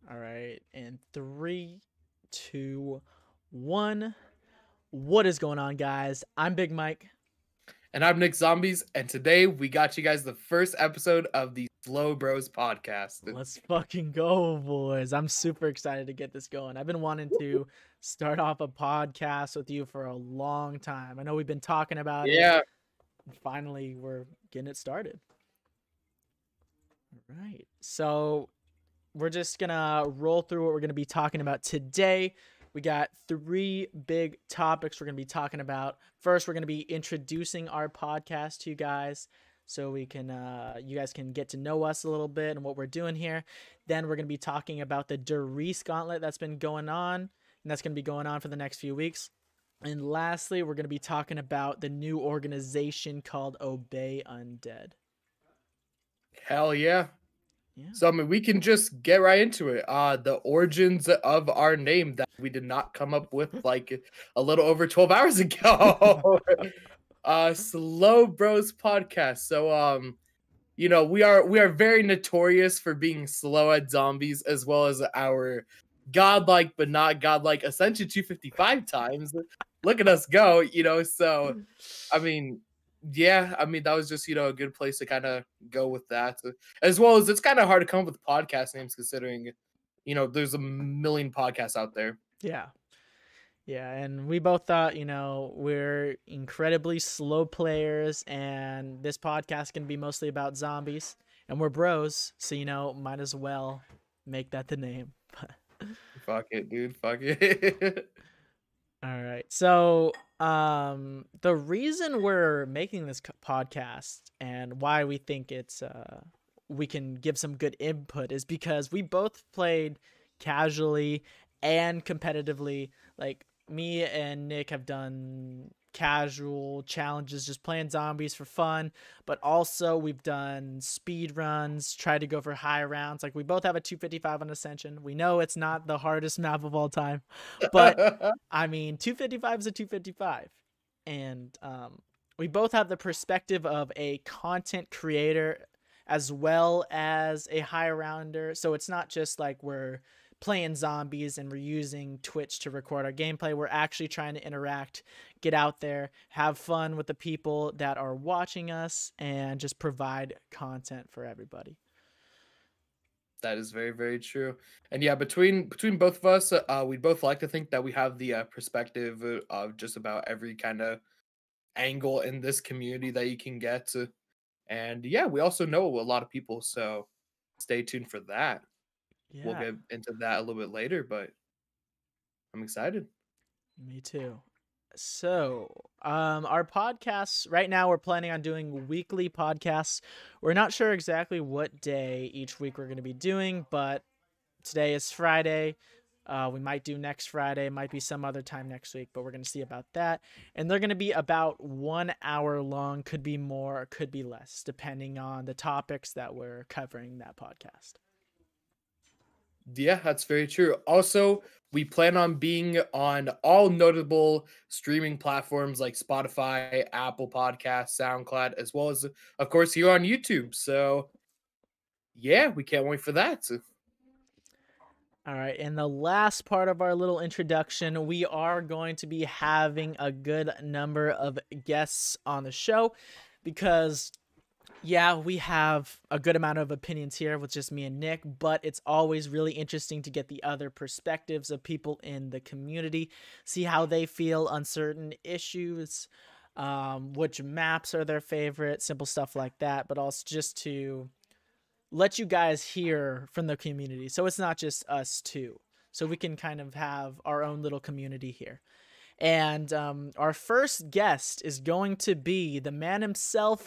All right. In three, two, one. What is going on, guys? I'm Big Mike. And I'm Nick Zombies, and today we got you guys the first episode of the SlowBroz podcast. Let's fucking go, boys. I'm super excited to get this going. I've been wanting to start off a podcast with you for a long time. I know we've been talking about it. Yeah. And finally, we're getting it started. All right. So we're just going to roll through what we're going to be talking about today. We got three big topics we're going to be talking about. First, we're going to be introducing our podcast to you guys so we can, you guys can get to know us a little bit and what we're doing here. Then we're going to be talking about the Riese Gauntlet that's been going on, and that's going to be going on for the next few weeks. And lastly, we're going to be talking about the new organization called Obey Undead. Hell yeah. Yeah. So, I mean, we can just get right into it. The origins of our name that we did not come up with like a little over 12 hours ago. SlowBroz podcast. So, we are very notorious for being slow at zombies, as well as our godlike but not godlike Ascension 255 times. Look at us go, so I mean, yeah, I mean, that was just, a good place to kind of go with that. As well as it's kind of hard to come up with podcast names considering, there's a million podcasts out there. Yeah. Yeah, and we both thought, we're incredibly slow players, and this podcast can be mostly about zombies, and we're bros, so, might as well make that the name. Fuck it, dude. Fuck it. All right. So, the reason we're making this podcast and why we think it's we can give some good input is because we both played casually and competitively. Like, me and Nick have done casual challenges, just playing zombies for fun, but also we've done speed runs, tried to go for high rounds. Like, we both have a 255 on Ascension. We know it's not the hardest map of all time, but I mean, 255 is a 255, and we both have the perspective of a content creator as well as a high rounder. So it's not just like we're playing zombies and we're using Twitch to record our gameplay. We're actually trying to interact, get out there, have fun with the people that are watching us, and just provide content for everybody. That is very, very true. And yeah, between both of us, we both like to think that we have the perspective of just about every kind of angle in this community that you can get to. And yeah, we also know a lot of people, so stay tuned for that. Yeah. We'll get into that a little bit later, but I'm excited. Me too. So, our podcasts right now, we're planning on doing weekly podcasts. We're not sure exactly what day each week we're going to be doing, but today is Friday. We might do next Friday, might be some other time next week, but we're going to see about that. And they're going to be about 1 hour long, could be more, could be less, depending on the topics that we're covering that podcast. Yeah, that's very true. Also, we plan on being on all notable streaming platforms like Spotify, Apple Podcasts, SoundCloud, as well as, of course, here on YouTube. So, yeah, we can't wait for that. All right, in the last part of our little introduction, we are going to be having a good number of guests on the show because, yeah, we have a good amount of opinions here with just me and Nick, but it's always really interesting to get the other perspectives of people in the community, see how they feel on certain issues, which maps are their favorite, simple stuff like that, but also just to let you guys hear from the community. So it's not just us two. So we can kind of have our own little community here. And our first guest is going to be the man himself,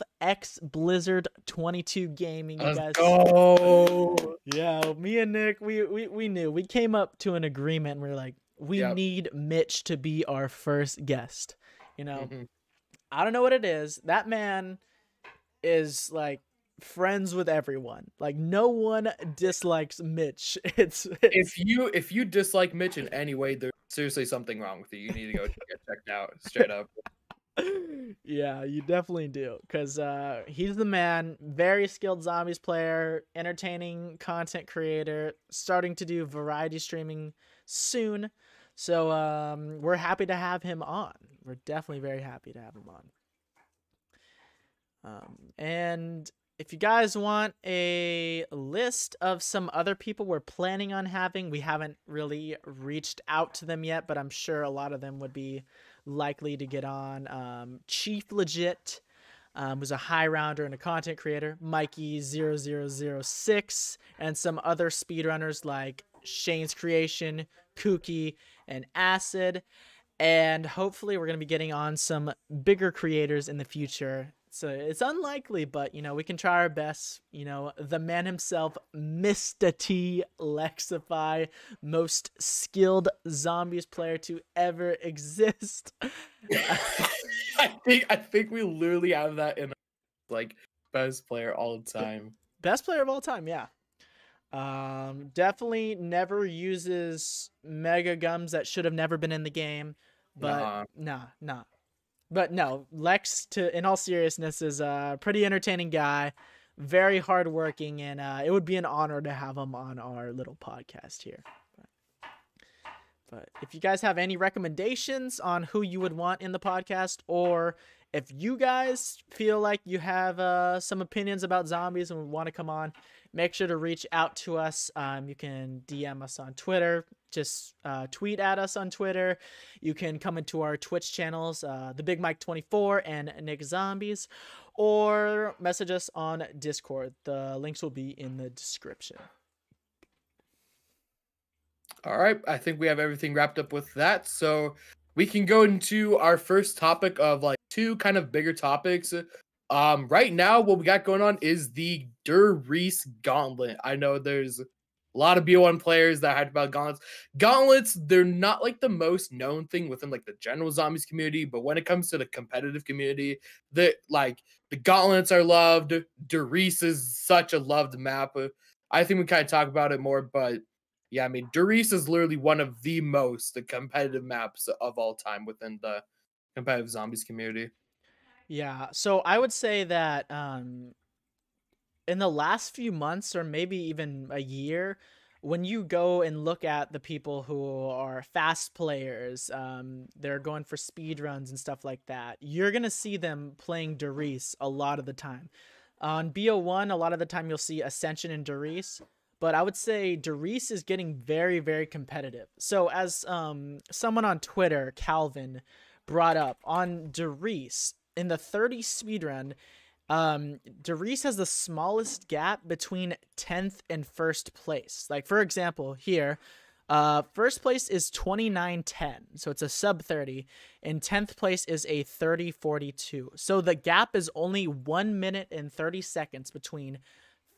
Blizzard 22 Gaming. You guys. Go. Yeah, me and Nick, we knew. We came up to an agreement. And we were like, we need Mitch to be our first guest. I don't know what it is. That man is like friends with everyone. Like, no one dislikes Mitch. It's if you dislike Mitch in any way, there's seriously something wrong with you. You need to go get checked out straight up. Yeah, you definitely do, because he's the man. Very skilled zombies player, entertaining content creator, starting to do variety streaming soon. So we're happy to have him on. We're definitely very happy to have him on. And if you guys want a list of some other people we're planning on having, we haven't really reached out to them yet, but I'm sure a lot of them would be likely to get on. Chief Legit was a high rounder and a content creator. Mikey0006, and some other speedrunners like Shane's Creation, Kooky, and Acid. And hopefully we're going to be getting on some bigger creators in the future. So it's unlikely, but, you know, we can try our best. You know, the man himself, Mr. T Lexify, most skilled zombies player to ever exist. I think we literally have that in like best player all the time. Best player of all time, yeah. Definitely never uses mega gums that should have never been in the game. But nah. But no, Lex, in all seriousness, is a pretty entertaining guy, very hardworking, and it would be an honor to have him on our little podcast here. But if you guys have any recommendations on who you would want in the podcast, or if you guys feel like you have some opinions about zombies and want to come on, make sure to reach out to us. You can DM us on Twitter. Just tweet at us on Twitter. You can come into our Twitch channels, the Big Mike 24 and Nick Zombies, or message us on Discord. The links will be in the description. All right, I think we have everything wrapped up with that. So we can go into our first topic of like two kind of bigger topics. Right now, what we got going on is the Riese Gauntlet. I know there's a lot of BO1 players that hype about gauntlets. Gauntlets, they're not like the most known thing within like the general zombies community, but when it comes to the competitive community, the gauntlets are loved. Riese is such a loved map. I think we kind of talk about it more, but yeah, I mean, Riese is literally one of the most competitive maps of all time within the competitive zombies community. Yeah, so I would say that in the last few months, or maybe even a year, when you go and look at the people who are fast players, they're going for speed runs and stuff like that, you're going to see them playing Riese a lot of the time. On BO1, a lot of the time you'll see Ascension and Riese, but I would say Riese is getting very, very competitive. So as someone on Twitter, Calvin, brought up, on Riese, in the 30 speedrun, Riese has the smallest gap between 10th and first place. Like, for example, here, first place is 29:10, so it's a sub 30, and 10th place is a 30:42. So the gap is only 1 minute and 30 seconds between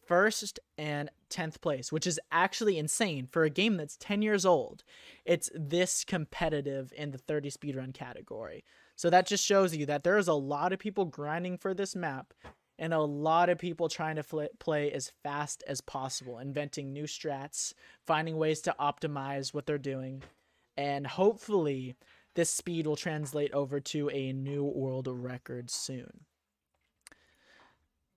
first and 10th place, which is actually insane for a game that's 10 years old. It's this competitive in the 30 speedrun category. So that just shows you that there's a lot of people grinding for this map, and a lot of people trying to play as fast as possible, inventing new strats, finding ways to optimize what they're doing, and hopefully this speed will translate over to a new world record soon.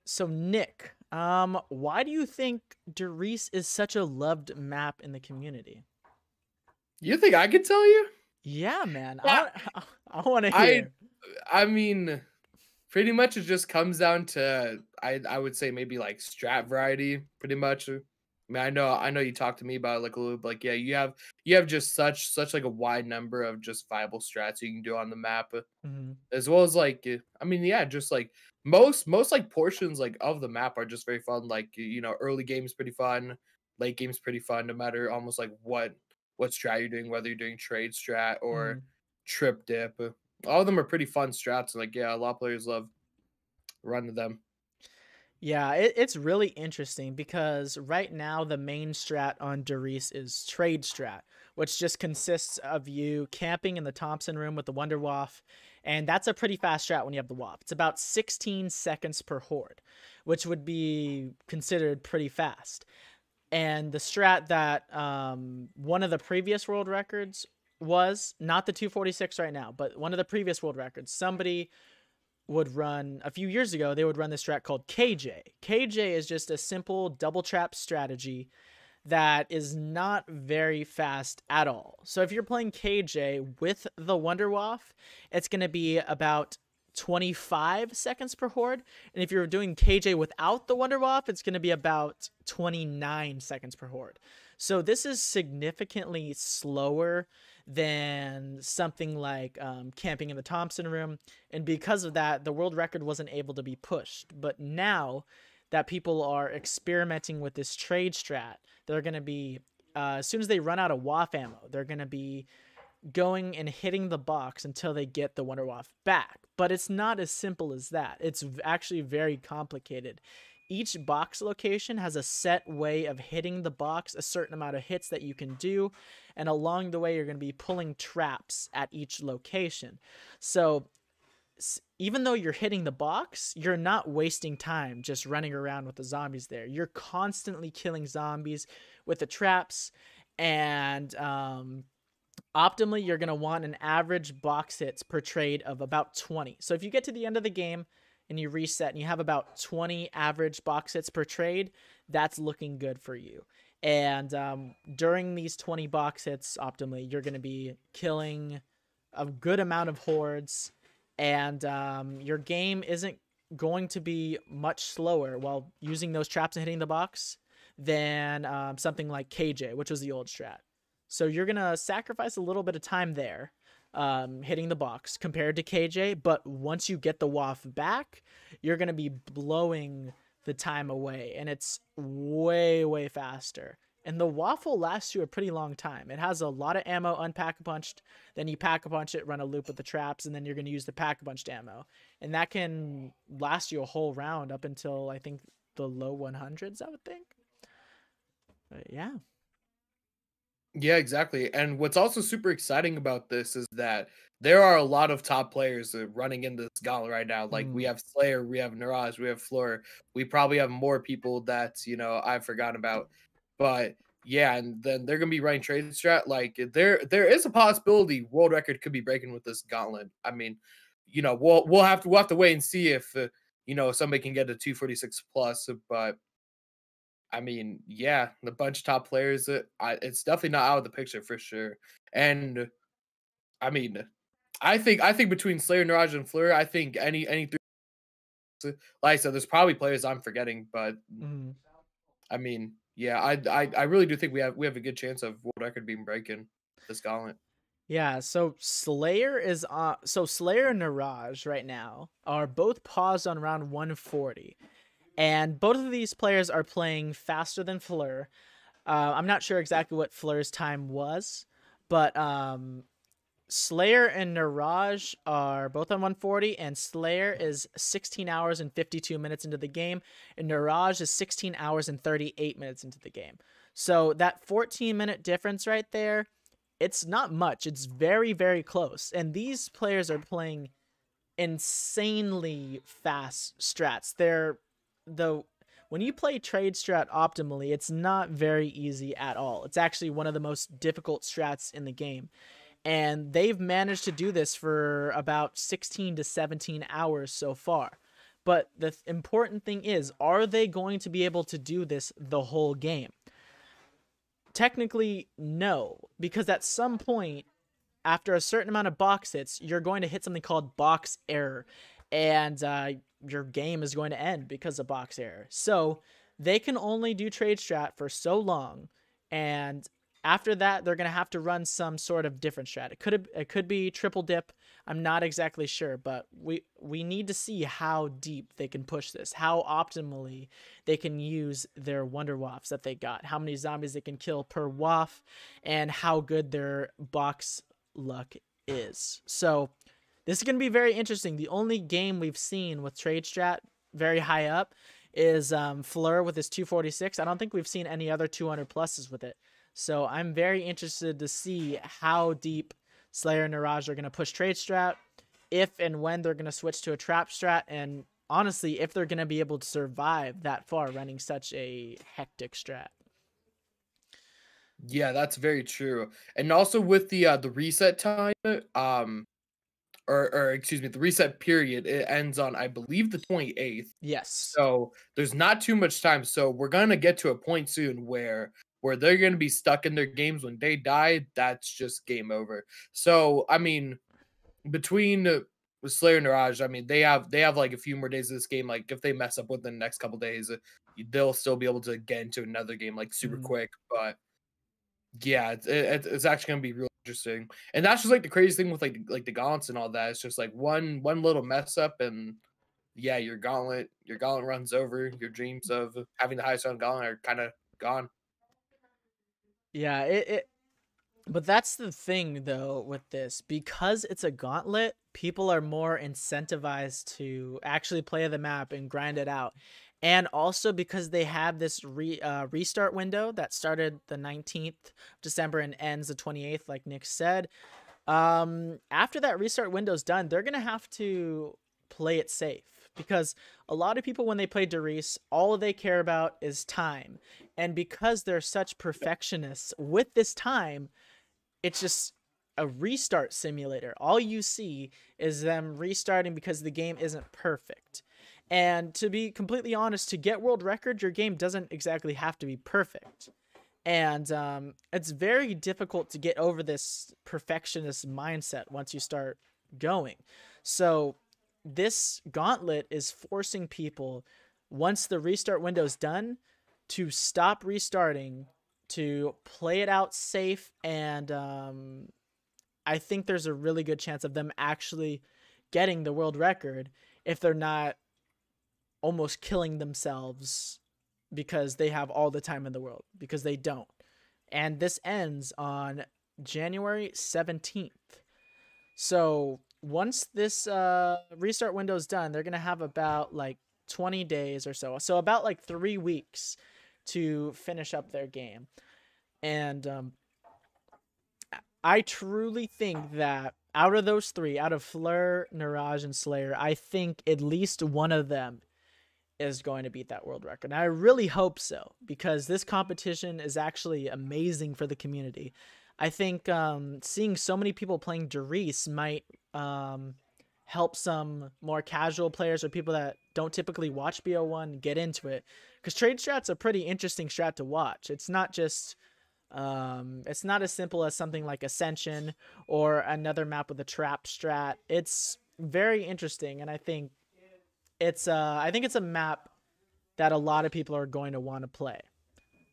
So Nick, why do you think Riese is such a loved map in the community? You think I could tell you? Yeah, man. I want to hear. I mean, pretty much it just comes down to I would say maybe like strat variety, pretty much. I mean, I know you talked to me about it like a little bit, like, yeah, you have just such like a wide number of just viable strats you can do on the map, as well as like, I mean, yeah, just like most like portions like of the map are just very fun. Like, you know, early game's pretty fun, late game's pretty fun, no matter almost like what strat you're doing, whether you're doing trade strat or trip dip. All of them are pretty fun strats, and like, yeah, a lot of players love running them. Yeah, it's really interesting because right now the main strat on Riese is trade strat, which just consists of you camping in the Thompson room with the Wonder Waff, and that's a pretty fast strat when you have the Waff. It's about 16 seconds per horde, which would be considered pretty fast. And the strat that one of the previous world records was not the 246 right now, but one of the previous world records. Somebody would run a few years ago, they would run this strat called KJ. KJ is just a simple double trap strategy that is not very fast at all. So if you're playing KJ with the Wonder Waff, it's going to be about 25 seconds per horde. And if you're doing KJ without the Wonder Waff, it's going to be about 29 seconds per horde. So this is significantly slower than something like camping in the Thompson room. And because of that, the world record wasn't able to be pushed. But now that people are experimenting with this trade strat, they're going to be, as soon as they run out of Waff ammo, they're going to be going and hitting the box until they get the Wonder Waff back. But it's not as simple as that. It's actually very complicated. Each box location has a set way of hitting the box, a certain amount of hits that you can do, and along the way you're going to be pulling traps at each location. So even though you're hitting the box, you're not wasting time just running around with the zombies there. You're constantly killing zombies with the traps, and optimally you're going to want an average box hits per trade of about 20. So if you get to the end of the game and you reset and you have about 20 average box hits per trade, that's looking good for you. And during these 20 box hits, optimally, you're going to be killing a good amount of hordes, and your game isn't going to be much slower while using those traps and hitting the box than something like KJ, which was the old strat. So you're going to sacrifice a little bit of time there hitting the box compared to KJ, but once you get the Waff back, you're going to be blowing the time away, and it's way, way faster. And the Waff will last you a pretty long time. It has a lot of ammo unpack-a-punched, then you pack-a-punch it, run a loop with the traps, and then you're going to use the pack-a-punched ammo. And that can last you a whole round up until, I think, the low 100s, I would think. But yeah. Yeah, exactly. And what's also super exciting about this is that there are a lot of top players running in this gauntlet right now. Like we have Slayer, we have Niraj, we have Fleur. We probably have more people that, I've forgotten about. But yeah, and then they're gonna be running trade strat. Like there is a possibility world record could be breaking with this gauntlet. I mean, we'll have to wait and see if somebody can get a 246 plus, but I mean, yeah, the bunch of top players, it's definitely not out of the picture for sure. And I mean, I think between Slayer, Niraj, and Fleur, I think any three, like I said, there's probably players I'm forgetting, but I mean, yeah, I really do think we have a good chance of world record being breaking this gauntlet. Yeah, so Slayer is Slayer and Niraj right now are both paused on round 140. And both of these players are playing faster than Fleur. I'm not sure exactly what Fleur's time was, but Slayer and Niraj are both on 140, and Slayer is 16 hours and 52 minutes into the game, and Niraj is 16 hours and 38 minutes into the game. So that 14-minute difference right there, it's not much. It's very, very close. And these players are playing insanely fast strats. When you play trade strat optimally, it's not very easy at all. It's actually one of the most difficult strats in the game. And they've managed to do this for about 16 to 17 hours so far. But the important thing is, are they going to be able to do this the whole game? Technically, no. Because at some point, after a certain amount of box hits, you're going to hit something called box error. And your game is going to end because of box error. So they can only do trade strat for so long, and after that they're going to have to run some sort of different strat. It could be triple dip. I'm not exactly sure, but we need to see how deep they can push this, how optimally they can use their Wonder Waffs that they got, how many zombies they can kill per waff, and how good their box luck is. So this is going to be very interesting. The only game we've seen with trade strat very high up is Fleur with his 246. I don't think we've seen any other 200 pluses with it. So I'm very interested to see how deep Slayer and Niraj are going to push trade strat, if and when they're going to switch to a trap strat, and honestly, if they're going to be able to survive that far running such a hectic strat. Yeah, that's very true. And also with the reset time, or excuse me, the reset period, it ends on, I believe, the 28th. Yes. So there's not too much time. So we're gonna get to a point soon where they're gonna be stuck in their games. When they die, that's just game over. So I mean, between with Slayer and Mirage, I mean, they have like a few more days of this game. Like if they mess up within the next couple days, they'll still be able to get into another game like super Mhm. quick. But yeah, it's actually gonna be real interesting. And that's just like the craziest thing with like the gaunts and all that. It's just like one little mess up, and yeah, your gauntlet runs over. Your dreams of having the highest round gauntlet are kind of gone. Yeah, it but that's the thing though with this, because it's a gauntlet, people are more incentivized to actually play the map and grind it out. And also because they have this restart window that started the 19th of December and ends the 28th, like Nick said. After that restart window's done, they're gonna have to play it safe, because a lot of people, when they play Derice, all they care about is time. And because they're such perfectionists with this time, it's just a restart simulator. All you see is them restarting because the game isn't perfect. And to be completely honest, to get world record, your game doesn't exactly have to be perfect. And it's very difficult to get over this perfectionist mindset once you start going. So this gauntlet is forcing people, once the restart window is done, to stop restarting, to play it out safe. And I think there's a really good chance of them actually getting the world record if they're not almost killing themselves because they have all the time in the world, because they don't. And this ends on January 17th. So once this restart window is done, they're going to have about like 20 days or so. So about like 3 weeks to finish up their game. And I truly think that out of those three, out of Fleur, Mirage, and Slayer, I think at least one of them is going to beat that world record. And I really hope so, because this competition is actually amazing for the community. I think seeing so many people playing Derice might help some more casual players or people that don't typically watch BO1 get into it. Because trade strat's a pretty interesting strat to watch. It's not just... it's not as simple as something like Ascension or another map with a trap strat. It's very interesting, and I think it's a map that a lot of people are going to want to play.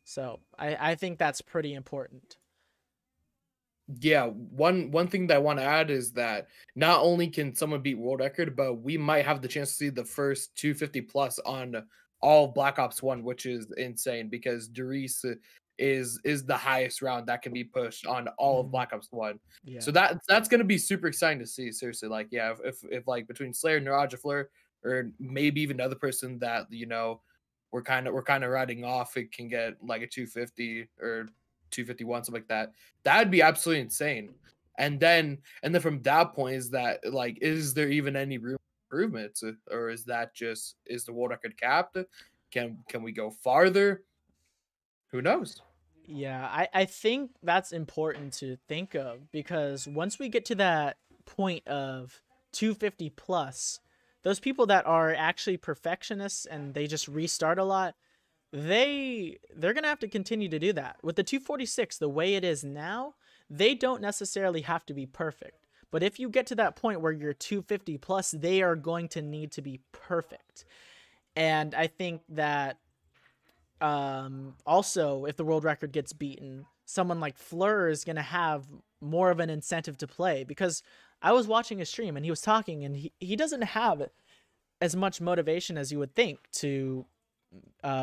So I think that's pretty important. Yeah, one thing that I want to add is that not only can someone beat world record, but we might have the chance to see the first 250 plus on all of Black Ops 1, which is insane because Derice is the highest round that can be pushed on all of Black Ops 1. Yeah. So that's gonna be super exciting to see. Seriously, like yeah, if like between Slayer, Mirage, Fleur, or maybe even another person that we're kind of riding off, it can get like a 250 or 251, something like that. That'd be absolutely insane. And then from that point, is that like, is there even any room for improvements, or is the world record capped? Can we go farther? Who knows? Yeah, I think that's important to think of, because once we get to that point of 250 plus, those people that are actually perfectionists and they just restart a lot, they're gonna have to continue to do that. With the 246, the way it is now, they don't necessarily have to be perfect. But if you get to that point where you're 250 plus, they are going to need to be perfect. And I think that also, if the world record gets beaten, someone like Fleur is gonna have more of an incentive to play, because I was watching a stream and he was talking, and he doesn't have as much motivation as you would think to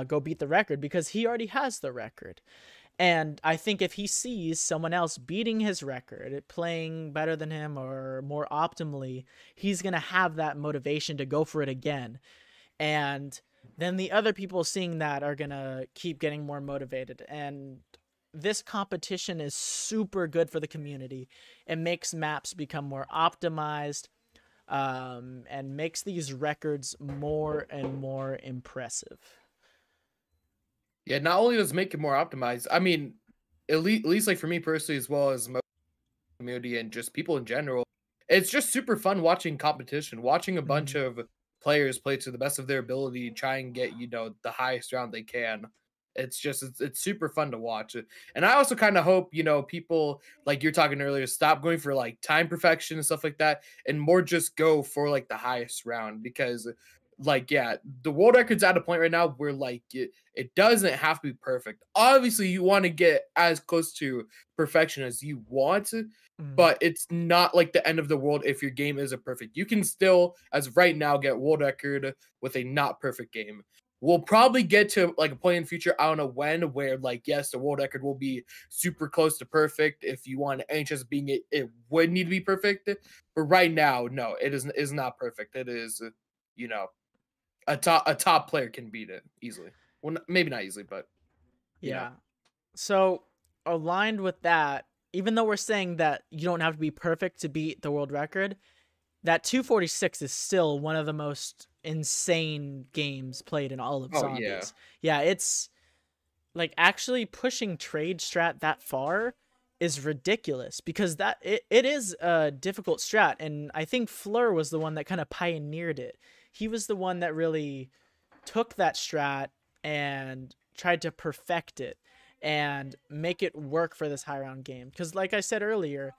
go beat the record, because he already has the record. And I think if he sees someone else beating his record, playing better than him or more optimally, he's going to have that motivation to go for it again. And then the other people seeing that are going to keep getting more motivated. And this competition is super good for the community. It makes maps become more optimized, and makes these records more and more impressive. Yeah, not only does it make it more optimized, I mean, at least like for me personally, as well as most community and just people in general, it's just super fun watching competition, watching a bunch Mhm. of players play to the best of their ability, try and get, the highest round they can. It's super fun to watch. And I also kind of hope, people like you're talking earlier, stop going for like time perfection and stuff like that, and more just go for like the highest round because like yeah, the world record's at a point right now where like it doesn't have to be perfect. Obviously, you want to get as close to perfection as you want, Mhm. but it's not like the end of the world if your game isn't perfect. You can still, as of right now, get world record with a not perfect game. We'll probably get to like a point in the future, I don't know when, where like yes, the world record will be super close to perfect. If you want any chance of being it, it would need to be perfect. But right now, no, is not perfect. It is, you know, a top player can beat it easily. Well, maybe not easily, but you know. Yeah. So, aligned with that, even though we're saying that you don't have to be perfect to beat the world record, that 246 is still one of the most insane games played in all of Oh yeah. Zombies. Yeah, it's like actually pushing trade strat that far is ridiculous because it is a difficult strat, and I think Fleur was the one that kind of pioneered it. He was the one that really took that strat and tried to perfect it and make it work for this high round game. Because like I said earlier,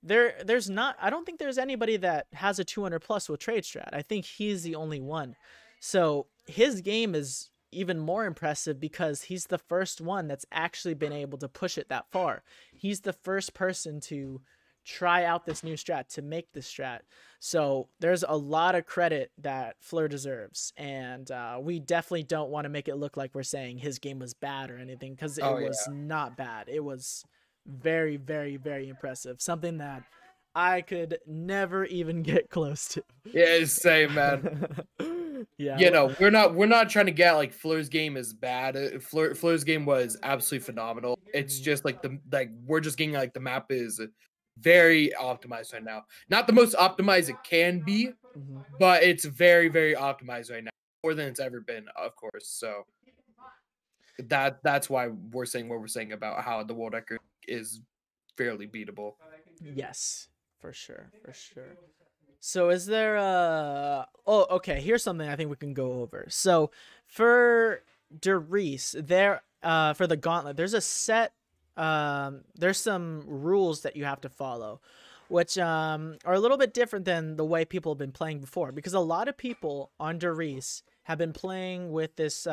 there's not, I don't think there's anybody that has a 200 plus with trade strat. I think he's the only one. So his game is even more impressive because he's the first one that's actually been able to push it that far. He's the first person to try out this new strat, to make this strat. So there's a lot of credit that Fleur deserves, and we definitely don't want to make it look like we're saying his game was bad or anything, because it Oh was yeah. not bad. It was very, very, very impressive. Something that I could never even get close to. Yeah, same man. Yeah. We're not trying to get like Fleur's game is bad. Fleur's game was absolutely phenomenal. It's Mhm, just like we're just getting like the map is very optimized right now. Not the most optimized it can be, mhm. but it's very very optimized right now, more than it's ever been, of course. So that's why we're saying what we're saying about how the world record is fairly beatable. Yes, for sure, for sure. So is there a oh okay, here's something I think we can go over. So for Reese, there for the gauntlet, there's a set there's some rules that you have to follow, which are a little bit different than the way people have been playing before, because a lot of people on Reese have been playing with this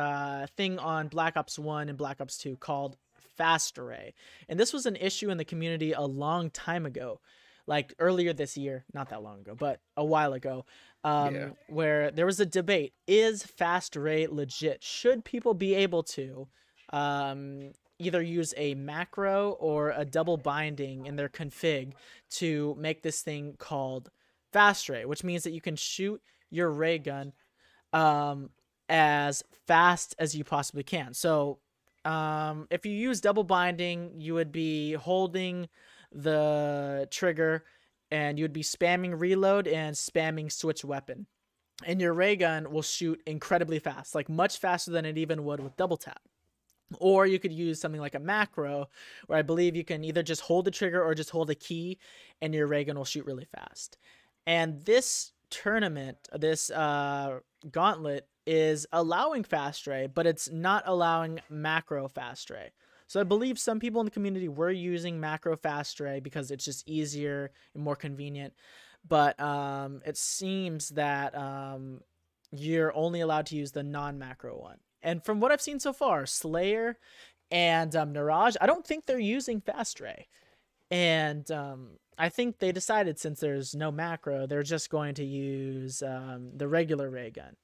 thing on Black Ops 1 and Black Ops 2 called Fast Array. And this was an issue in the community a long time ago, like earlier this year, not that long ago, but a while ago, Yeah. where there was a debate: is fast array legit? Should people be able to either use a macro or a double binding in their config to make this thing called fast array, which means that you can shoot your ray gun um, as fast as you possibly can. So if you use double binding, you would be holding the trigger and you would be spamming reload and spamming switch weapon. And your ray gun will shoot incredibly fast, like much faster than it even would with double tap. Or you could use something like a macro, where I believe you can either just hold the trigger or just hold a key, and your ray gun will shoot really fast. And this tournament, this gauntlet, is allowing fast ray, but it's not allowing macro fast ray. So I believe some people in the community were using macro fast ray because it's just easier and more convenient. But it seems that you're only allowed to use the non-macro one. And from what I've seen so far, Slayer and Niraj, I don't think they're using fast ray. And I think they decided, since there's no macro, they're just going to use the regular ray gun.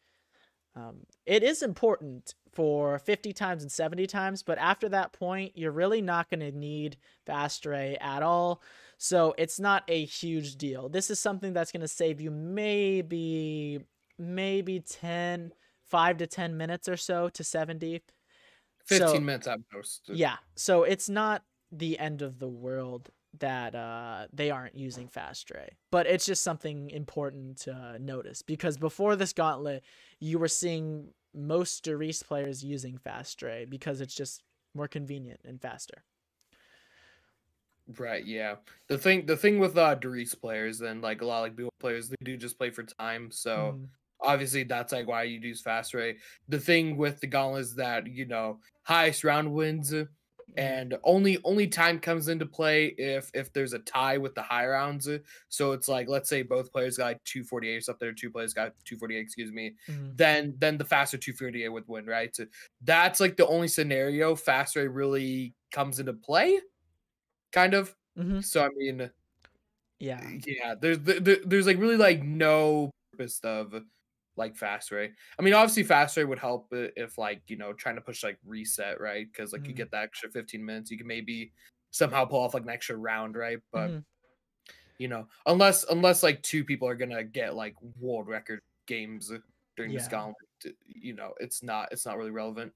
It is important for 50 times and 70 times, but after that point, you're really not going to need fast ray at all. So it's not a huge deal. This is something that's going to save you maybe 5 to 10 minutes or so to 70. 15 So minutes at most. yeah, so it's not the end of the world that they aren't using fast ray, but it's just something important to notice, because before this gauntlet, you were seeing most Reese players using fast ray because it's just more convenient and faster. Right, yeah. The thing with Doris players and like a lot of like Bill players, they do just play for time. So Mm-hmm. obviously that's like why you use fast rate. The thing with the gauntlet is that, highest round wins, Mm-hmm. and only time comes into play if there's a tie with the high rounds. So it's like, let's say both players got like 248 or something, or two players got 248, excuse me. Mm-hmm. Then the faster 248 would win, right? So that's like the only scenario fast rate really comes into play, kind of. Mm-hmm. So I mean, Yeah. yeah, there's like really like no purpose of like fast rate. I mean, obviously fast rate would help if like, trying to push like reset, right? Because like you Mm-hmm. get that extra 15 minutes, you can maybe somehow pull off like an extra round, right? But Mm-hmm. unless like two people are gonna get like world record games during this Yeah. gauntlet, it's not really relevant.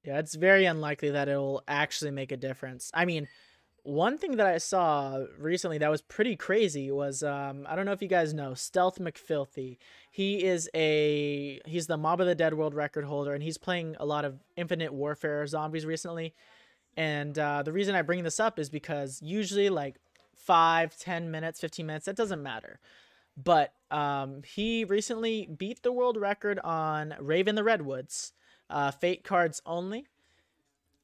Yeah, it's very unlikely that it'll actually make a difference. I mean, one thing that I saw recently that was pretty crazy was I don't know if you guys know Stealth McFilthy. He's the Mob of the Dead world record holder, and he's playing a lot of Infinite Warfare zombies recently. And the reason I bring this up is because usually like 5, 10 minutes, 15 minutes, that doesn't matter. But he recently beat the world record on Raven the Redwoods, Fate cards only,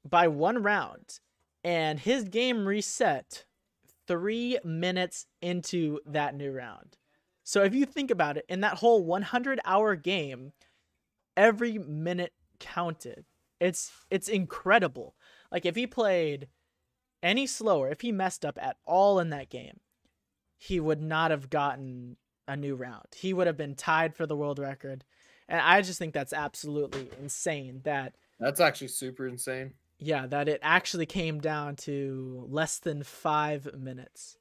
by 1 round. And his game reset 3 minutes into that new round. So if you think about it, in that whole 100-hour game, every minute counted. It's incredible. Like if he played any slower, if he messed up at all in that game, he would not have gotten a new round. He would have been tied for the world record. And I just think that's absolutely insane that, That's actually super insane. yeah, that it actually came down to less than 5 minutes.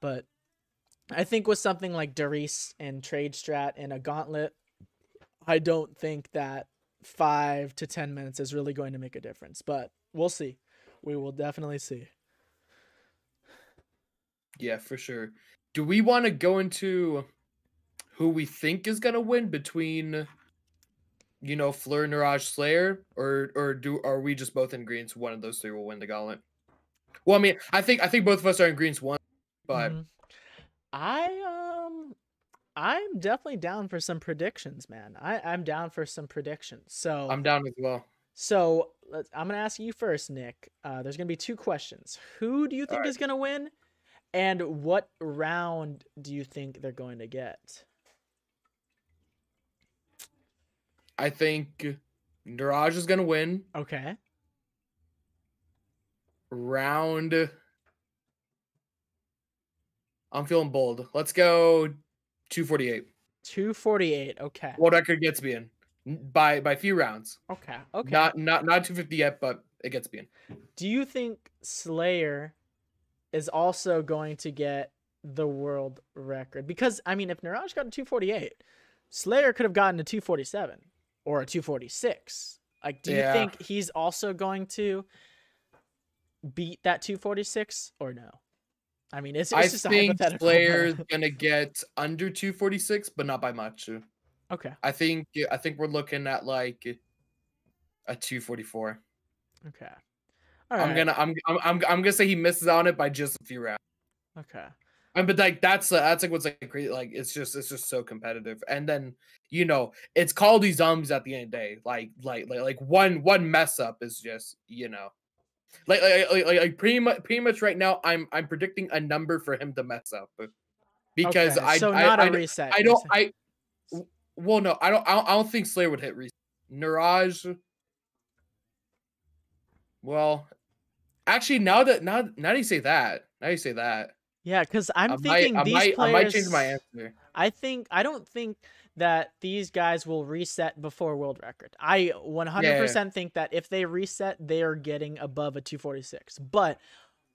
But I think with something like Doris and Trade Strat and a Gauntlet, I don't think that 5 to 10 minutes is really going to make a difference. But we'll see. We will definitely see. Yeah, for sure. Do we want to go into who we think is gonna win between Fleur, Mirage, Slayer, or are we just both in agreement one of those three will win the gauntlet? Well, I mean, I think both of us are in agreement one, but Mm-hmm. I'm definitely down for some predictions, man. I'm down for some predictions. So I'm down as well. I'm gonna ask you first, Nick. There's gonna be 2 questions. Who do you All think right. is gonna win, and what round do you think they're going to get? I think Mirage is gonna win Okay, round. I'm feeling bold. Let's go 248. 248. Okay, World record gets me in by few rounds. okay, okay. Not 250 yet, but it gets me in. Do you think Slayer is also going to get the world record? Because I mean, if Niraj got a 248, Slayer could have gotten a 247 or a 246. Like, do you Yeah. think he's also going to beat that 246 or no? I mean, it's I just a think hypothetical. Slayer's But... gonna get under 246, but not by much. Okay. I think we're looking at like a 244. Okay. All right. I'm gonna say he misses on it by just a few rounds. Okay. But like that's like what's like crazy. Like it's just so competitive. And then it's called these zombies at the end of the day. Like one mess up is just like pretty much right now I'm predicting a number for him to mess up because Okay, so not a reset. I don't I well no I don't think Slayer would hit reset. Niraj, well, actually now you say that Yeah, because I'm I thinking these I might change players. my answer. I don't think that these guys will reset before world record. I 100% think that if they reset, they are getting above a 246. But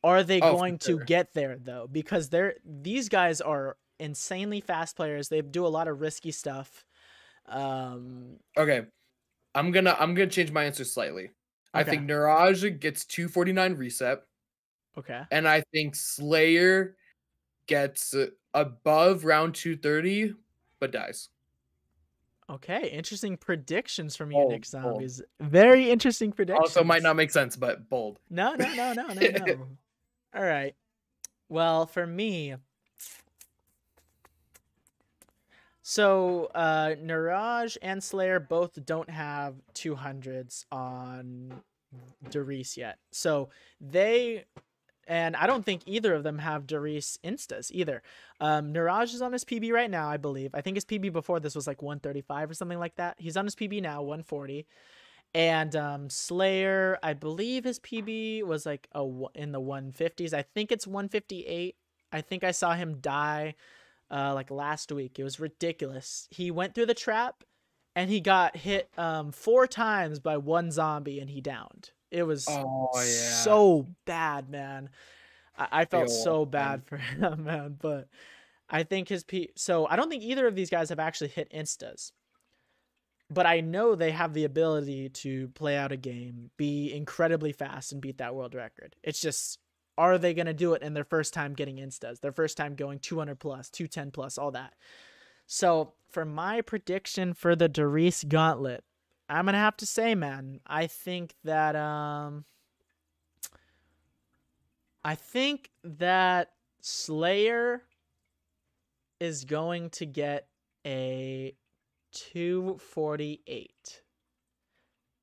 are they going to get there though? Because these guys are insanely fast players. They do a lot of risky stuff. Okay, I'm gonna change my answer slightly. I Okay. think Niraj gets 249 reset, Okay. and I think Slayer gets above round 230, but dies. Okay. Interesting predictions from you, Nick Bold. Zombies. Very interesting predictions. Also might not make sense, but bold. No. All right. Well, for me, so Niraj and Slayer both don't have 200s on Darius yet. So they, and I don't think either of them have Darius instas either. Niraj is on his PB right now, I believe. I think his PB before this was like 135 or something like that. He's on his PB now, 140. And Slayer, I believe his PB was like in the 150s. I think it's 158. I think I saw him die like last week. It was ridiculous. He went through the trap and he got hit 4 times by one zombie and he downed. It was so bad, man. I felt so bad for him, man. But I think so I don't think either of these guys have actually hit instas. But I know they have the ability to play out a game, be incredibly fast, and beat that world record. It's just, are they going to do it in their first time getting instas, their first time going 200 plus, 210 plus, all that? So for my prediction for the Riese Gauntlet, I'm going to have to say, man, I think that Slayer is going to get a 248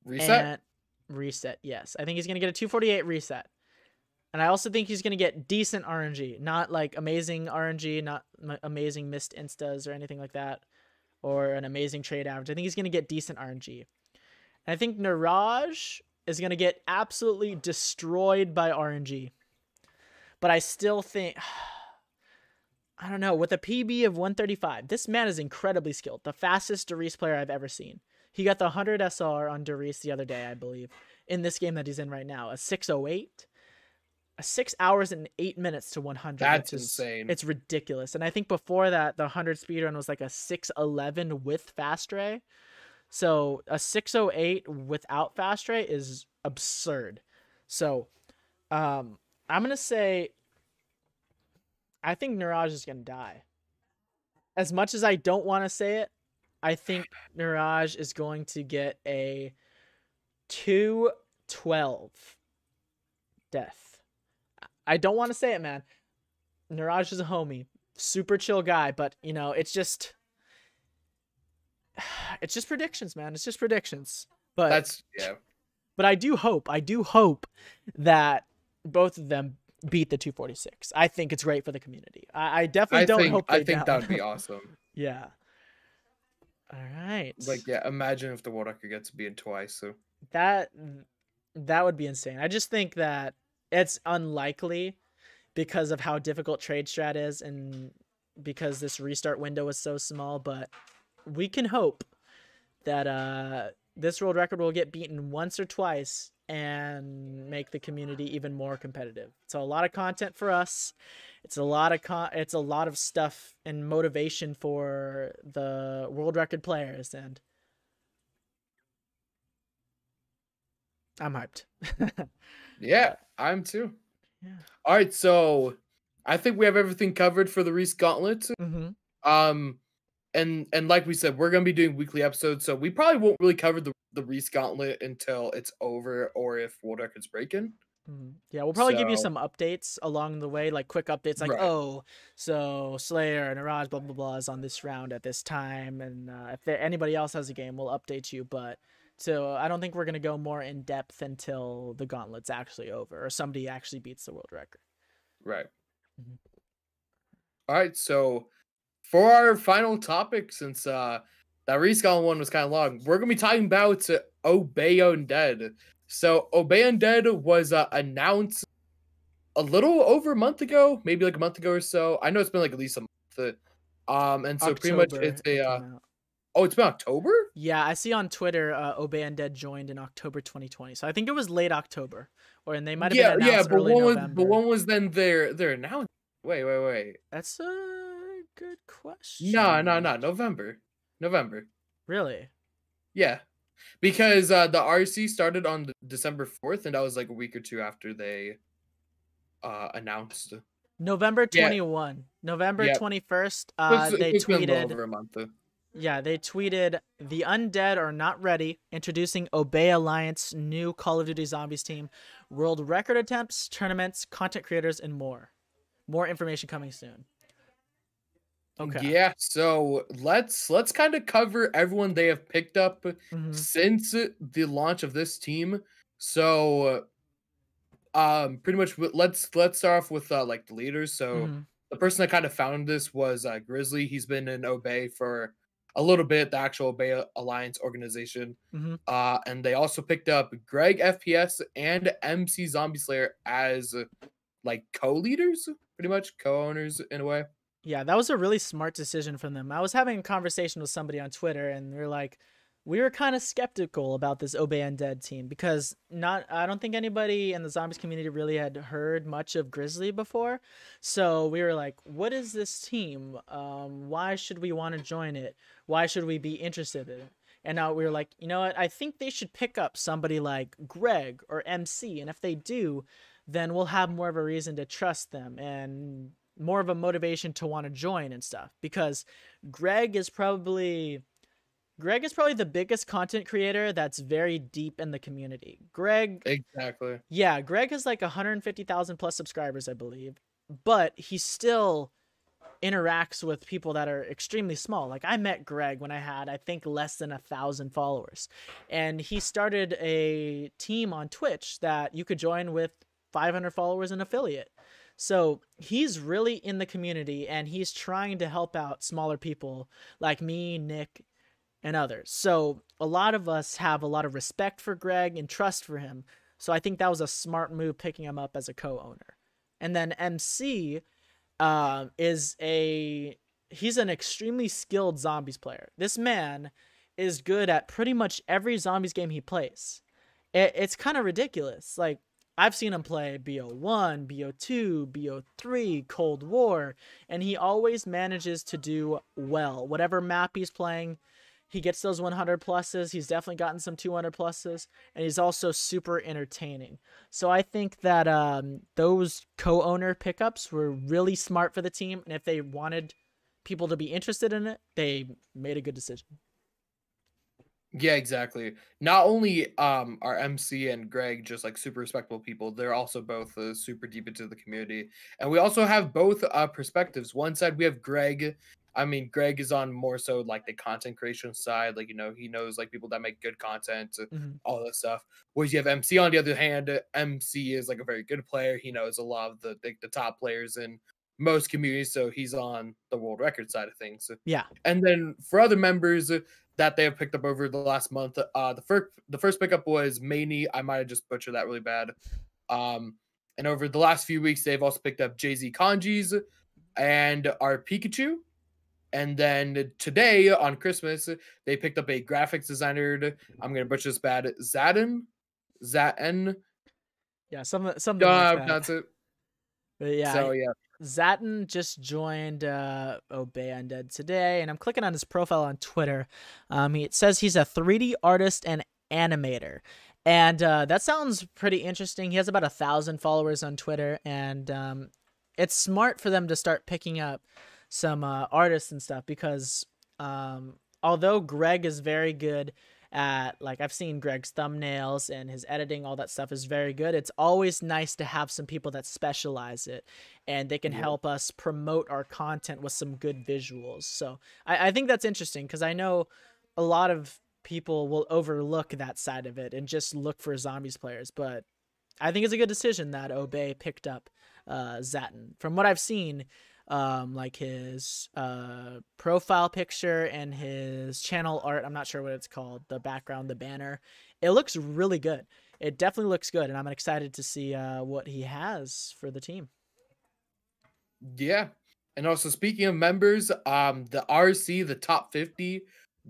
reset. Yes, I think he's gonna get a 248 reset, and I also think he's gonna get decent RNG, not like amazing RNG, not amazing missed instas or anything like that, or an amazing trade average. I think he's gonna get decent RNG, and I think Niraj is gonna get absolutely destroyed by RNG, but I still think. I don't know, with a PB of 135, this man is incredibly skilled. The fastest Darius player I've ever seen. He got the 100 SR on Darius the other day, I believe, in this game that he's in right now. A 608, a 6 hours and 8 minutes to 100. That's insane. It's ridiculous. And I think before that, the 100 speedrun was like a 611 with fast ray. So a 608 without fast ray is absurd. So I'm going to say, I think Niraj is going to die. As much as I don't want to say it, I think Niraj is going to get a 212 death. I don't want to say it, man. Niraj is a homie. Super chill guy, but, you know, it's just predictions, man. It's just predictions. But But I do hope that both of them beat the 246. I think it's great for the community. I definitely don't hope they think that would be awesome. Yeah. All right. Like, yeah, imagine if the world record gets beaten twice. So that would be insane. I just think that it's unlikely because of how difficult trade strat is and because this restart window is so small, but we can hope that this world record will get beaten once or twice and make the community even more competitive. It's a lot of content for us. It's a lot of stuff and motivation for the world record players, and I'm hyped. Yeah, I'm too. Yeah. All right, so I think we have everything covered for the Riese Gauntlet. Mm-hmm. And like we said, we're gonna be doing weekly episodes, so we probably won't really cover the Riese Gauntlet until it's over or if world record's breaking. Mm-hmm. Yeah, we'll probably give you some updates along the way, like quick updates, like oh, so Slayer and Niraj blah blah blah is on this round at this time, and if anybody else has a game, we'll update you. But so I don't think we're gonna go more in depth until the Gauntlet's actually over or somebody actually beats the world record. Right. Mm-hmm. All right, so for our final topic, since that Riese Gauntlet one was kind of long, we're gonna be talking about Undead. So Undead was announced a little over a month ago, maybe like a month ago or so. I know it's been like at least a month. And so pretty much it's it's been October? Yeah, I see on Twitter Undead joined in October 2020. So I think it was late October. And they might have been announced early November. But when was then their announcement? Wait. That's a good question. No, November. Really? Yeah. Because the RC started on December 4th, and that was like a week or two after they announced. November 21. November 21st, they tweeted over a month. Yeah, they tweeted, "The Undead are not ready. Introducing Obey Alliance new Call of Duty Zombies team, world record attempts, tournaments, content creators, and more." more information coming soon. Okay. Yeah, so let's kind of cover everyone they have picked up Mm-hmm. since the launch of this team. So pretty much let's start off with like the leaders. So Mm-hmm. the person that kind of found this was Grizzly. He's been in Obey for a little bit, the actual Obey Alliance organization. Mm-hmm. And they also picked up Greg FPS and MC Zombie Slayer as like co-leaders, pretty much co-owners in a way. Yeah, that was a really smart decision from them. I was having a conversation with somebody on Twitter, and they're like, we were kind of skeptical about this Obey Undead team because I don't think anybody in the zombies community really had heard much of Grizzly before. So we were like, what is this team? Why should we want to join it? Why should we be interested in it? And now we were like, you know what? I think they should pick up somebody like Greg or MC. And if they do, then we'll have more of a reason to trust them and more of a motivation to want to join and stuff, because Greg is probably the biggest content creator that's very deep in the community. Exactly. Yeah, Greg has like 150,000 plus subscribers, I believe, but he still interacts with people that are extremely small. Like I met Greg when I had, I think, less than 1,000 followers, and he started a team on Twitch that you could join with 500 followers and affiliate. So he's really in the community, and he's trying to help out smaller people like me, Nick, and others. So a lot of us have a lot of respect for Greg and trust for him. So I think that was a smart move picking him up as a co-owner. And then MC he's an extremely skilled zombies player. This man is good at pretty much every zombies game he plays. It's kind of ridiculous. Like, I've seen him play BO1, BO2, BO3, Cold War, and he always manages to do well. Whatever map he's playing, he gets those 100 pluses. He's definitely gotten some 200 pluses, and he's also super entertaining. So I think that those co-owner pickups were really smart for the team, and if they wanted people to be interested in it, they made a good decision. Yeah, exactly. Not only are MC and Greg just like super respectable people, they're also both super deep into the community. And we also have both perspectives. One side we have Greg. I mean, Greg is on more so like the content creation side. Like, you know, he knows like people that make good content, all that stuff. Whereas you have MC on the other hand. MC is like a very good player. He knows a lot of the top players in most communities, so he's on the world record side of things. Yeah. And then for other members that they have picked up over the last month, the first pickup was Maney. I might have just butchered that really bad. And over the last few weeks, they've also picked up Jay-Z Kanjis and our Pikachu. And then today on Christmas, they picked up a graphics designer. I'm gonna butcher this bad. Zaten. Yeah, something like that. That's it. But yeah, so yeah. Zaten just joined Obey Undead today, and I'm clicking on his profile on Twitter. It says he's a 3D artist and animator, and that sounds pretty interesting. He has about 1,000 followers on Twitter, and it's smart for them to start picking up some artists and stuff, because although Greg is very good at, like, I've seen Greg's thumbnails and his editing, all that stuff is very good. It's always nice to have some people that specialize it, and they can help us promote our content with some good visuals. So I think that's interesting, because I know a lot of people will overlook that side of it and just look for zombies players, but I think it's a good decision that Obey picked up Zaten. From what I've seen, like his profile picture and his channel art, I'm not sure what it's called, the background, the banner, it looks really good. It definitely looks good, and I'm excited to see what he has for the team. Yeah. And also, speaking of members, the RC, the top 50,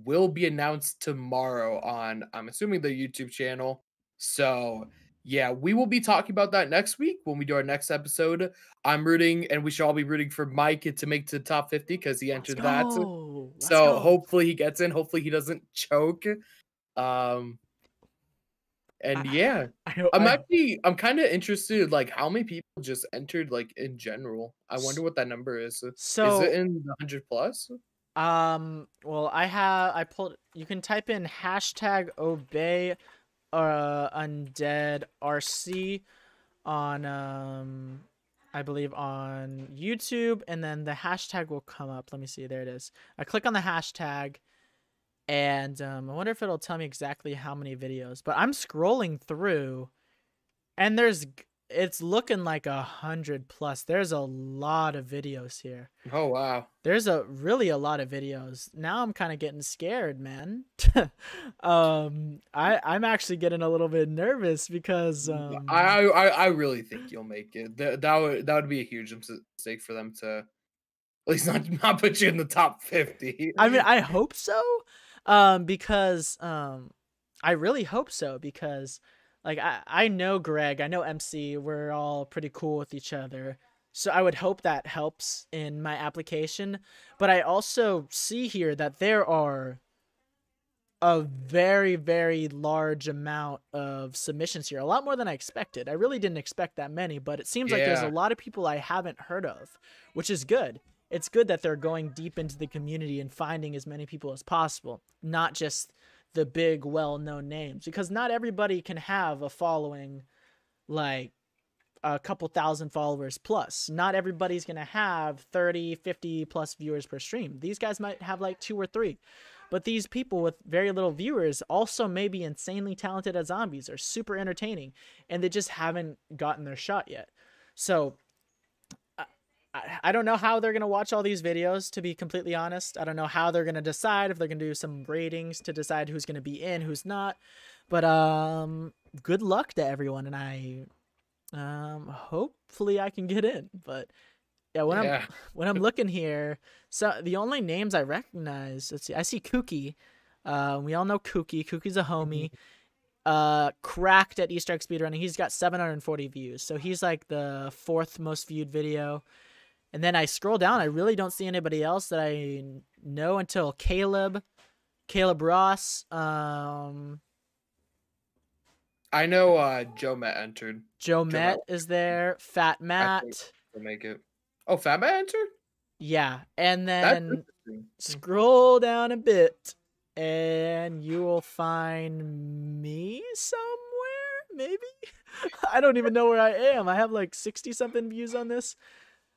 will be announced tomorrow on, I'm assuming, the YouTube channel. So yeah, we will be talking about that next week when we do our next episode. I'm rooting, and we should all be rooting for Mike to make to the top 50, because he entered that. So hopefully he gets in. Hopefully he doesn't choke. And yeah, I'm kind of interested, like, how many people just entered, like, in general. I wonder what that number is. So is it in the 100 plus? Well, I pulled. You can type in hashtag Obey Undead RC on I believe, on YouTube, and then the hashtag will come up. Let me see. There it is. I click on the hashtag, and I wonder if it'll tell me exactly how many videos. But I'm scrolling through, and it's looking like 100+. There's a lot of videos here. Oh wow. There's really a lot of videos. Now I'm kind of getting scared, man. I'm actually getting a little bit nervous because I really think you'll make it. That would be a huge mistake for them to at least not put you in the top 50. I mean, I hope so. Because I really hope so, because like I know Greg, I know MC, we're all pretty cool with each other. So I would hope that helps in my application. But I also see here that there are a very, very large amount of submissions here. A lot more than I expected. I really didn't expect that many, but it seems like there's a lot of people I haven't heard of, which is good. It's good that they're going deep into the community and finding as many people as possible, not just the big, well-known names, because not everybody can have a following like a couple thousand followers plus. Not everybody's going to have 30, 50 plus viewers per stream. These guys might have like 2 or 3. But these people with very little viewers also may be insanely talented at zombies or super entertaining, and they just haven't gotten their shot yet. So I don't know how they're going to watch all these videos, to be completely honest. I don't know how they're going to decide, if they're going to do some ratings to decide who's going to be in, who's not. But good luck to everyone, and I hopefully I can get in. But yeah, when I'm looking here, so the only names I recognize, let's see, I see Kooky. We all know Kooky. Kooky's a homie. Cracked at Easter egg speedrunning. He's got 740 views, so he's like the 4th most viewed video. And then I scroll down, I really don't see anybody else that I know until Caleb Ross. I know Joe Met entered. Joe Met is there. Fat Matt. To make it. Oh, Fat Matt entered? Yeah. And then scroll down a bit and you will find me somewhere, maybe? I don't even know where I am. I have like 60 something views on this.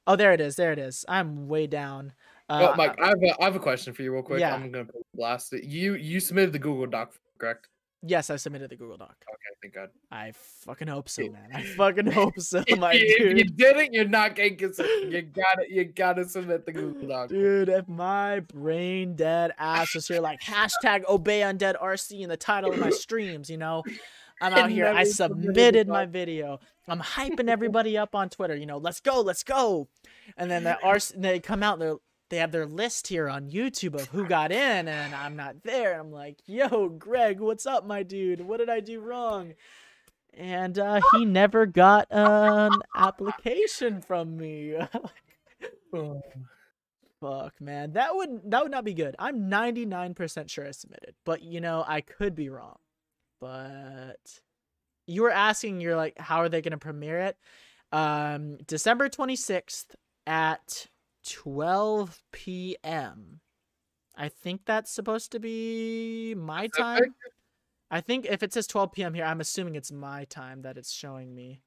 Oh, there it is. There it is. I'm way down. Well, Mike, I have a question for you real quick. Yeah. I'm going to blast it. You submitted the Google Doc, correct? Yes, I submitted the Google Doc. Okay, thank God. I fucking hope so, man. I fucking hope so, my dude. If you didn't, you're not getting considered. You gotta submit the Google Doc. Dude, if my brain dead ass was here like hashtag obey Undead RC in the title of my streams, you know, I'm out here. I submitted my video. I'm hyping everybody up on Twitter. You know, let's go, let's go. And then they come out. They have their list here on YouTube of who got in, and I'm not there. I'm like, yo, Greg, what's up, my dude? What did I do wrong? And he never got an application from me. Oh, fuck, man. That would not be good. I'm 99% sure I submitted, but you know, I could be wrong. But you were asking, you're like, how are they going to premiere it? December 26th at 12 p.m. I think that's supposed to be my time. I think if it says 12 p.m. here, I'm assuming it's my time that it's showing me.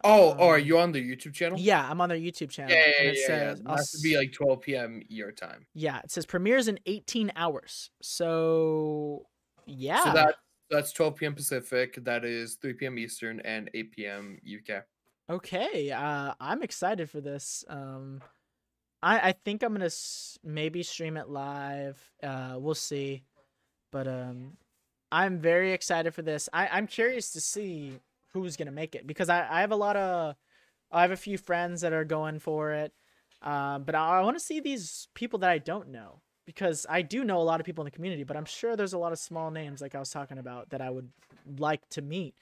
Oh, are you on the YouTube channel? Yeah, I'm on their YouTube channel. Yeah. It has to be like 12 p.m. your time. Yeah, it says premieres in 18 hours. So, yeah. So that's 12 p.m. Pacific. That is 3 p.m. Eastern and 8 p.m. UK. Okay, I'm excited for this. I think I'm gonna maybe stream it live. We'll see, but I'm very excited for this. I'm curious to see who's gonna make it, because I have a few friends that are going for it, but I want to see these people that I don't know, because I do know a lot of people in the community, but I'm sure there's a lot of small names like I was talking about that I would like to meet,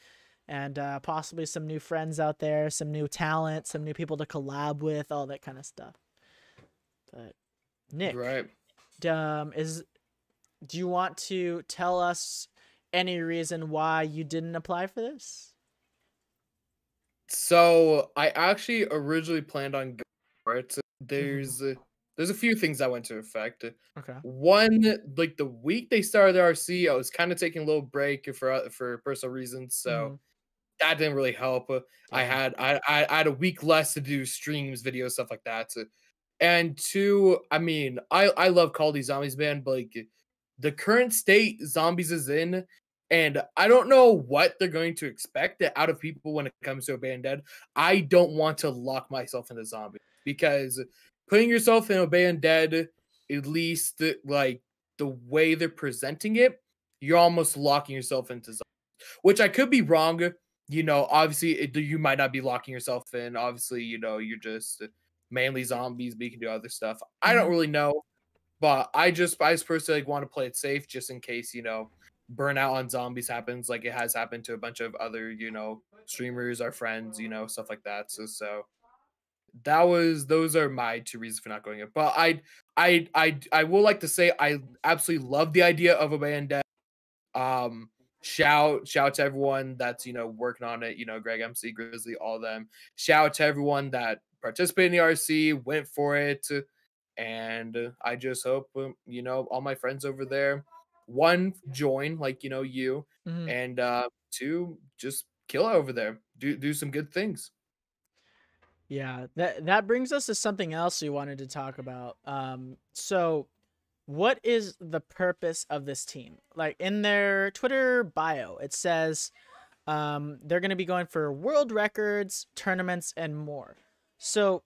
and possibly some new friends out there, some new talent, some new people to collab with, all that kind of stuff. But Nick, right? Do you want to tell us any reason why you didn't apply for this? So I actually originally planned on going for it. There's a few things that went into effect. Okay. One, like the week they started the RC, I was kind of taking a little break for personal reasons. So that didn't really help. Yeah. I had a week less to do streams, videos, stuff like that. And two, I mean, I love Call of Duty Zombies, man, but like the current state Zombies is in, and I don't know what they're going to expect out of people when it comes to Undead. I don't want to lock myself into Zombies because putting yourself in Undead, at least like the way they're presenting it, you're almost locking yourself into Zombies, which I could be wrong. You know, obviously, you might not be locking yourself in. Obviously, you know, you're just mainly zombies, but you can do other stuff. I don't Hmm. really know, but I just personally like, want to play it safe just in case, you know, burnout on zombies happens like it has happened to a bunch of other, you know, streamers, our friends, you know, stuff like that. So that was those are my two reasons for not going it. But I will like to say I absolutely love the idea of a band. Um, shout to everyone that's, you know, working on it, you know, Greg, MC, Grizzly, all of them. Shout out to everyone that participated in the RC, went for it, and I just hope, you know, all my friends over there, one, join like, you know, you, Hmm. and two, just kill it over there, do some good things. Yeah, that brings us to something else we wanted to talk about. So what is the purpose of this team? Like in their Twitter bio, it says they're going to be going for world records, tournaments, and more. So,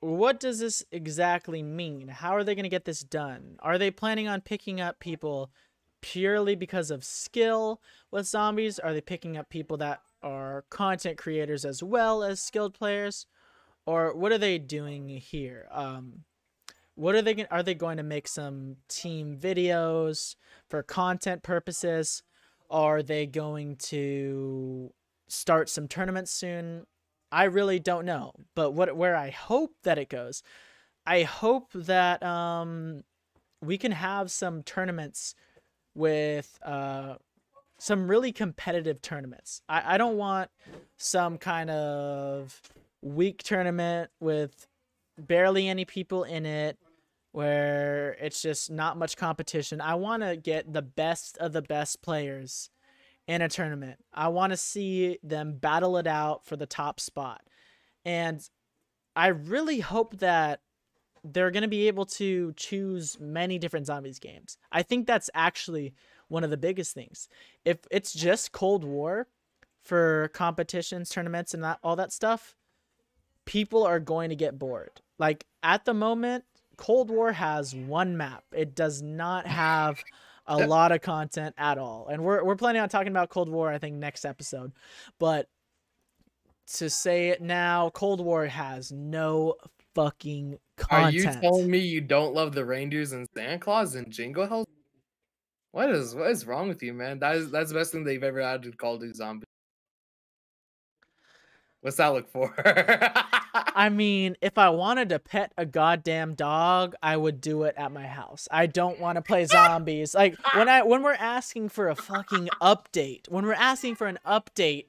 what does this exactly mean? How are they going to get this done? Are they planning on picking up people purely because of skill with zombies? Are they picking up people that are content creators as well as skilled players? Or what are they doing here? What are they going to make some team videos for content purposes? Are they going to start some tournaments soon? I really don't know. But where I hope that it goes, I hope that we can have some tournaments with some really competitive tournaments. I don't want some kind of weak tournament with barely any people in it where it's just not much competition. I want to get the best of the best players in a tournament. I want to see them battle it out for the top spot. And I really hope that they're going to be able to choose many different zombies games. I think that's actually one of the biggest things. If it's just Cold War for competitions, tournaments, and all that stuff, people are going to get bored. Like at the moment, Cold War has one map. It does not have a lot of content at all. And we're planning on talking about Cold War, I think, next episode. But to say it now, Cold War has no fucking Are you content. telling me you don't love the reindeers and Santa Claus and Jingle Hells? What is wrong with you, man? That's the best thing they've ever added to Call of Duty Zombies. What's that look for? I mean, if I wanted to pet a goddamn dog, I would do it at my house. I don't want to play zombies. Like when we're asking for a fucking update, when we're asking for an update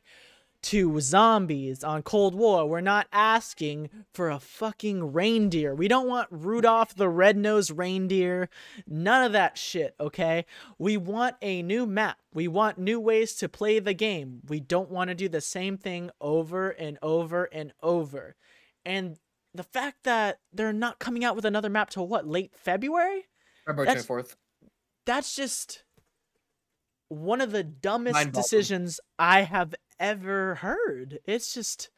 to zombies on Cold War, we're not asking for a fucking reindeer. We don't want Rudolph the Red-Nosed Reindeer. None of that shit, okay? We want a new map. We want new ways to play the game. We don't want to do the same thing over and over and over. And the fact that they're not coming out with another map till what, late February? February That's 24th. that's just one of the dumbest Mind-boggling. decisions I have ever heard. It's just,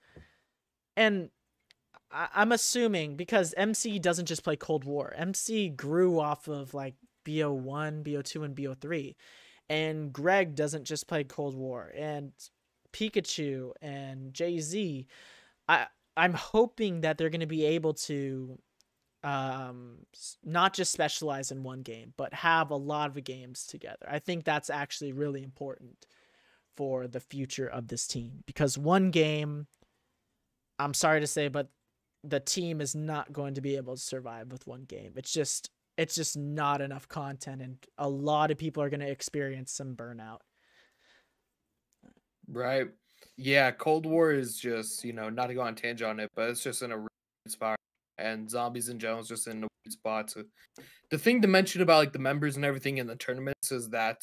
and I'm assuming because MC doesn't just play Cold War. MC grew off of like BO1, BO2, and BO3. And Greg doesn't just play Cold War. And Pikachu and Jay-Z. I'm hoping that they're going to be able to not just specialize in one game, but have a lot of games together. I think that's actually really important for the future of this team because one game, I'm sorry to say, but the team is not going to be able to survive with one game. It's just not enough content, and a lot of people are going to experience some burnout. Right. Yeah, Cold War is just, you know, not to go on tangent on it, but it's just in a really weird spot. And zombies in general is just in a weird spot. So the thing to mention about like the members and everything in the tournaments is that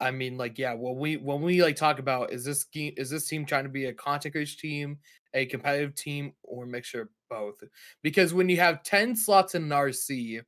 I mean, like, yeah, when we like talk about is this team trying to be a content creation team, a competitive team, or a mixture of both? Because when you have 10 slots in an RC,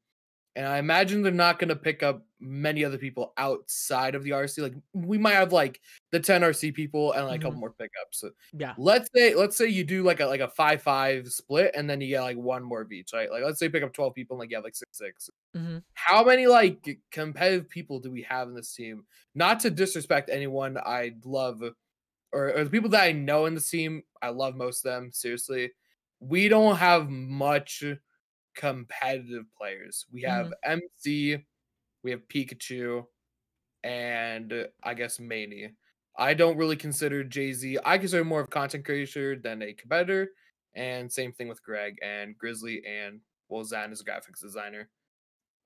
and I imagine they're not going to pick up many other people outside of the RC. Like we might have like the 10 RC people and like a couple more pickups. So Yeah. let's say you do like a 5-5 split, and then you get like one more of each, right? Like let's say you pick up 12 people and like you have like 6-6. Mm-hmm. How many like competitive people do we have in this team? Not to disrespect anyone I love, or the people that I know in this team, I love most of them. Seriously, we don't have much competitive players. We have MC, we have Pikachu, and I guess Maney. I don't really consider Jay-Z. I consider more of a content creator than a competitor. And same thing with Greg and Grizzly, and well, Zan is a graphics designer.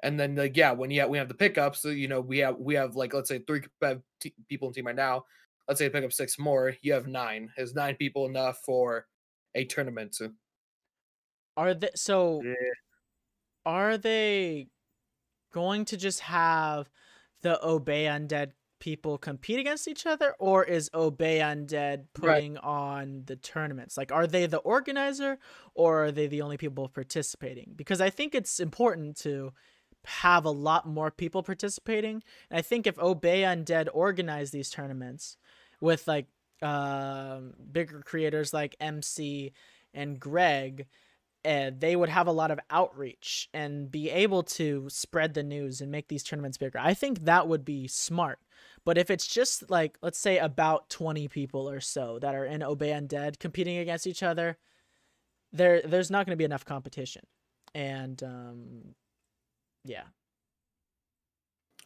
And then like yeah, when we have the pickups, so, you know, we have like let's say 3 people in the team right now. Let's say pick up 6 more, you have 9. Is 9 people enough for a tournament? So, Are they so? yeah. Are they going to just have the Obey Undead people compete against each other, or is Obey Undead Right. putting on the tournaments? Like, are they the organizer, or are they the only people participating? Because I think it's important to have a lot more people participating. And I think if Obey Undead organize these tournaments with like bigger creators like MC and Greg, they would have a lot of outreach and be able to spread the news and make these tournaments bigger. I think that would be smart. But if it's just like, let's say about 20 people or so that are in Obey Undead competing against each other, there's not going to be enough competition. And yeah.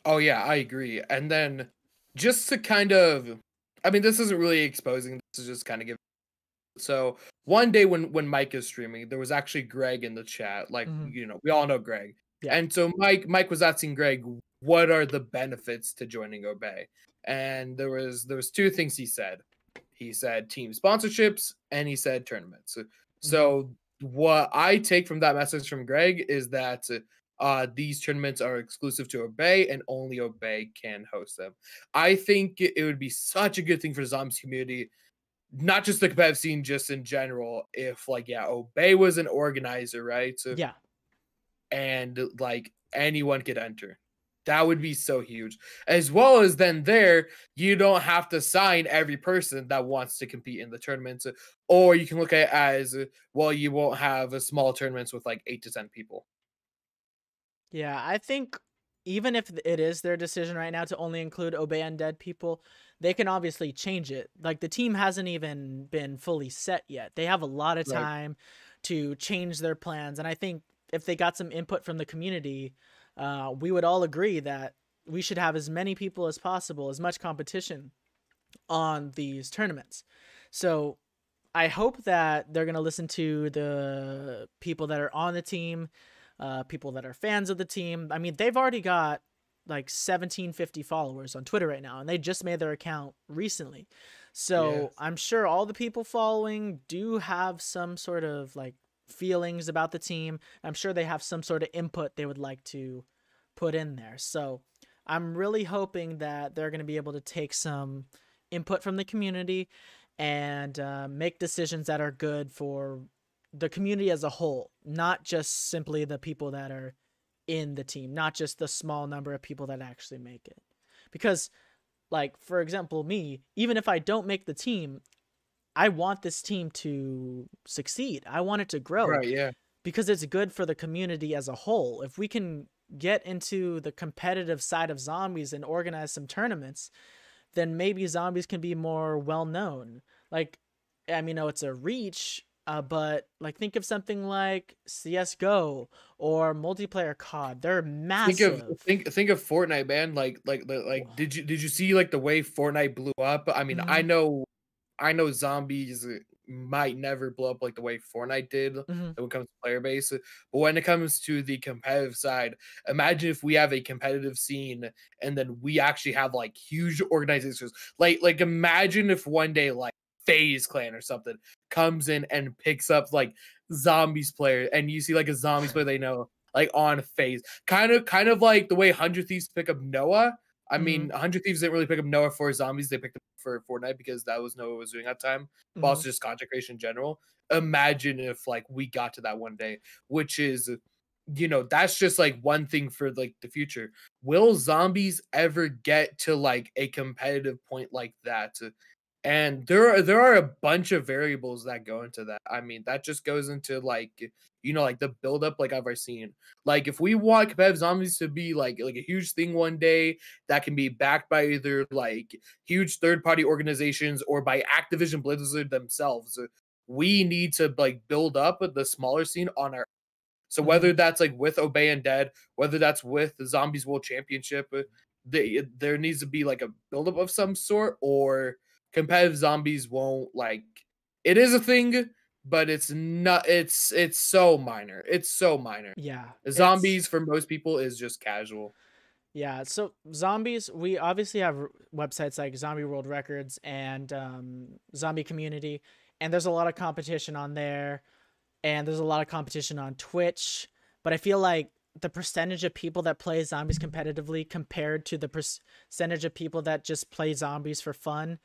Oh yeah, I agree. And then just to kind of, I mean, this isn't really exposing. This is just kind of giving. So one day when Mike is streaming, there was actually Greg in the chat. Like you know, we all know Greg. Yeah. And so Mike was asking Greg, what are the benefits to joining Obey? And there was 2 things he said. He said team sponsorships, and he said tournaments. So what I take from that message from Greg is that these tournaments are exclusive to Obey, and only Obey can host them. I think it would be such a good thing for the Zombies community, not just the competitive scene, just in general. If like yeah, Obey was an organizer, right? So, Yeah. and like anyone could enter. That would be so huge. As well as then there, you don't have to sign every person that wants to compete in the tournament. Or you can look at it as well, you won't have a small tournaments with like 8 to 10 people. Yeah, I think even if it is their decision right now to only include Obey Undead people, they can obviously change it. Like the team hasn't even been fully set yet. They have a lot of Right. time to change their plans. And I think if they got some input from the community, we would all agree that we should have as many people as possible, as much competition on these tournaments. So I hope that they're going to listen to the people that are on the team, people that are fans of the team. I mean, they've already got like 1750 followers on Twitter right now, and they just made their account recently. So Yes. I'm sure all the people following do have some sort of like feelings about the team. I'm sure they have some sort of input they would like to put in there. So I'm really hoping that they're going to be able to take some input from the community and make decisions that are good for the community as a whole, not just simply the people that are in the team, not just the small number of people that actually make it. Because, like, for example, me, even if I don't make the team, I want this team to succeed. I want it to grow. Right, yeah. Because it's good for the community as a whole. If we can get into the competitive side of Zombies and organize some tournaments, then maybe Zombies can be more well known. Like, I mean, it's a reach, but like think of something like CS:GO or multiplayer COD. They're massive. Think of Fortnite, man. Like did you see like the way Fortnite blew up? I mean, I know Zombies might never blow up like the way Fortnite did when it comes to player base. But when it comes to the competitive side, imagine if we have a competitive scene and then we actually have like huge organizations. Like imagine if one day like FaZe Clan or something comes in and picks up like Zombies player, and you see like a Zombies player they know like on FaZe. Kind of like the way 100 Thieves pick up Noah. I Mm-hmm. mean, 100 Thieves didn't really pick up Noah for zombies. They picked up for Fortnite because that was Noah was doing at the time, but Mm-hmm. also just content creation in general. Imagine if like we got to that one day, which is, that's just like one thing for like the future. Will zombies ever get to like a competitive point like that? And there are a bunch of variables that go into that. I mean, that just goes into like, like the buildup, like I've ever seen. Like if we want competitive zombies to be like a huge thing one day that can be backed by either like huge third party organizations or by Activision Blizzard themselves, we need to like build up the smaller scene on our. So Mm-hmm. whether that's like with Obey Undead, whether that's with the Zombies World Championship, there needs to be like a buildup of some sort, or competitive zombies won't like. It is a thing, but it's not. It's so minor. It's so minor. Yeah, it's Zombies for most people is just casual. yeah. So zombies, we obviously have websites like Zombie World Records and Zombie Community, and there's a lot of competition on there, and there's a lot of competition on Twitch. But I feel like the percentage of people that play zombies competitively compared to the percentage of people that just play zombies for fun,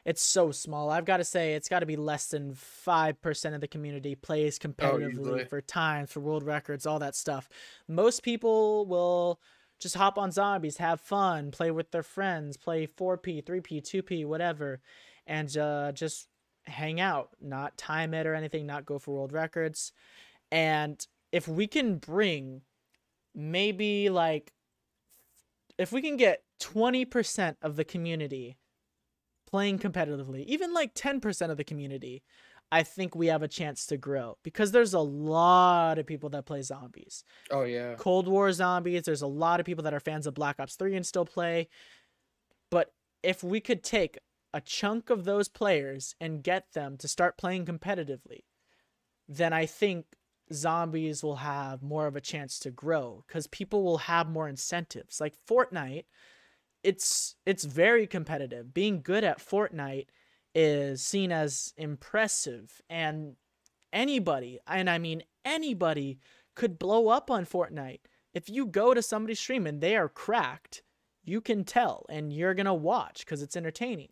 it's so small. I've got to say it's got to be less than 5% of the community plays Oh, competitively usually. for times, for world records, all that stuff. Most people will just hop on zombies, have fun, play with their friends, play 4P, 3P, 2P, whatever, and just hang out, not time it or anything, not go for world records. And if we can bring maybe like, if we can get 20% of the community playing competitively, even like 10% of the community, I think we have a chance to grow because there's a lot of people that play zombies. Oh yeah. Cold War zombies, there's a lot of people that are fans of Black Ops 3 and still play. But if we could take a chunk of those players and get them to start playing competitively, then I think zombies will have more of a chance to grow because people will have more incentives. Like Fortnite, it's very competitive. Being good at Fortnite is seen as impressive, and anybody, and I mean anybody, could blow up on Fortnite. If you go to somebody's stream and they are cracked, you can tell and you're going to watch because it's entertaining.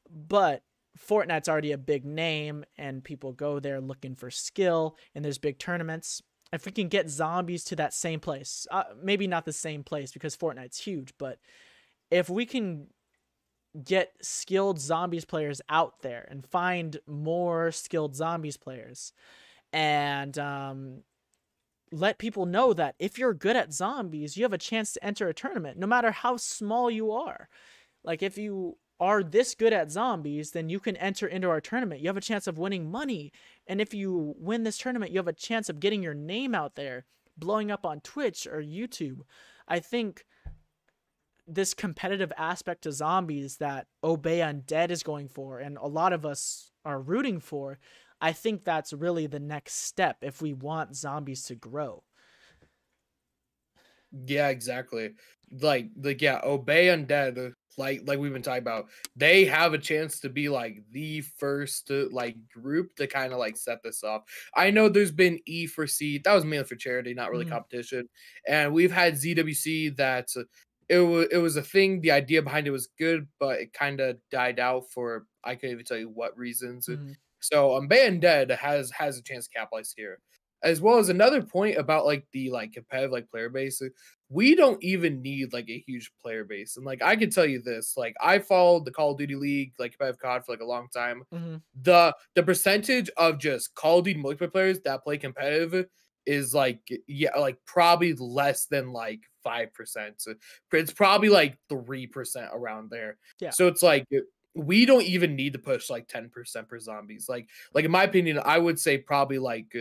But Fortnite's already a big name and people go there looking for skill, and there's big tournaments. If we can get zombies to that same place, maybe not the same place because Fortnite's huge, but if we can get skilled zombies players out there and find more skilled zombies players and let people know that if you're good at zombies, you have a chance to enter a tournament, no matter how small you are. Like if you are this good at zombies, then you can enter into our tournament. You have a chance of winning money. And if you win this tournament, you have a chance of getting your name out there, blowing up on Twitch or YouTube. I think this competitive aspect to zombies that Obey Undead is going for, and a lot of us are rooting for, I think that's really the next step if we want zombies to grow. Yeah, exactly. Like yeah, Obey Undead, like we've been talking about, they have a chance to be like the first like group to kind of like set this off. I know there's been E4C, that was mainly for charity, not really Mm-hmm. competition, and we've had ZWC that it was a thing. The idea behind it was good, but it kind of died out for I can't even tell you what reasons. Mm-hmm. So Obey Undead has a chance to capitalize here. As well as another point about like the like competitive like player base, we don't even need like a huge player base. And like I can tell you this, like I followed the Call of Duty League, like competitive COD for like a long time. Mm-hmm. The percentage of just Call of Duty multiplayer players that play competitive is like like probably less than like 5%. So it's probably like 3% around there. Yeah. So it's like we don't even need to push like 10% for zombies. Like in my opinion, I would say probably like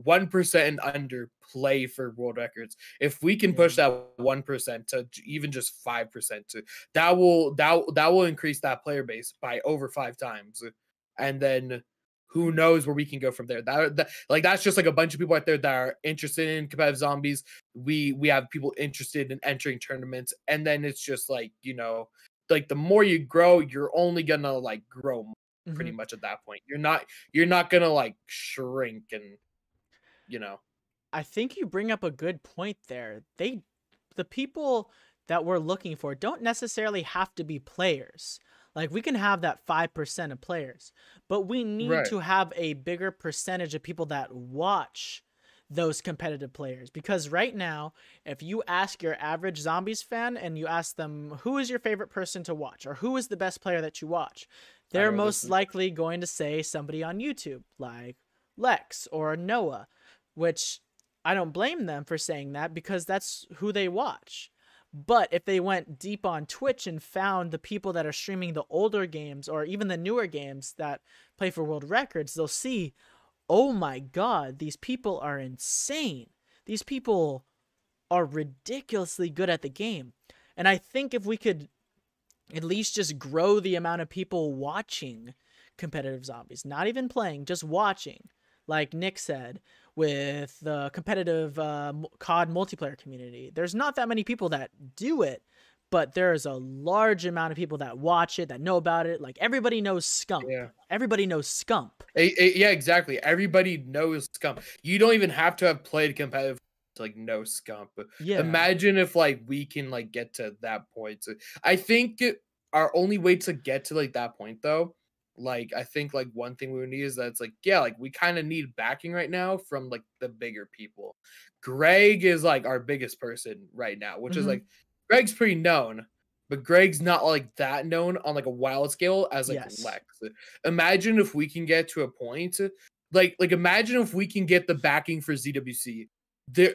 1% and under play for world records. If we can push Yeah. that 1% to even just 5%, to that will increase that player base by over 5 times. And then who knows where we can go from there. That like that's just like a bunch of people out there that are interested in competitive zombies. We have people interested in entering tournaments, and then it's just like, like the more you grow, you're only gonna like grow Mm-hmm. pretty much at that point. You're not gonna like shrink and you know. I think you bring up a good point there. The people that we're looking for don't necessarily have to be players. Like, we can have that 5% of players, but we need Right. to have a bigger percentage of people that watch those competitive players. Because right now, if you ask your average Zombies fan and you ask them, who is your favorite person to watch, or who is the best player that you watch, I they're know this most is likely going to say somebody on YouTube, like Lex or Noah, which I don't blame them for saying that because that's who they watch. But if they went deep on Twitch and found the people that are streaming the older games or even the newer games that play for world records, they'll see, oh my God, these people are insane. These people are ridiculously good at the game. And I think if we could at least just grow the amount of people watching competitive zombies, not even playing, just watching, like Nick said, with the competitive COD multiplayer community. There's not that many people that do it, but there's a large amount of people that watch it, that know about it. Like, everybody knows Scump. yeah. Everybody knows Scump. Yeah, exactly. Everybody knows Scump. You don't even have to have played competitive to like know Scump. Yeah. Imagine if like we can like get to that point. I think our only way to get to like that point though, like I think like one thing we would need is that it's like, yeah, like we kind of need backing right now from like the bigger people. Greg is like our biggest person right now, which is like Greg's pretty known, but Greg's not like that known on like a wild scale as like Yes. Lex. Imagine if we can get to a point like imagine if we can get the backing for ZWC.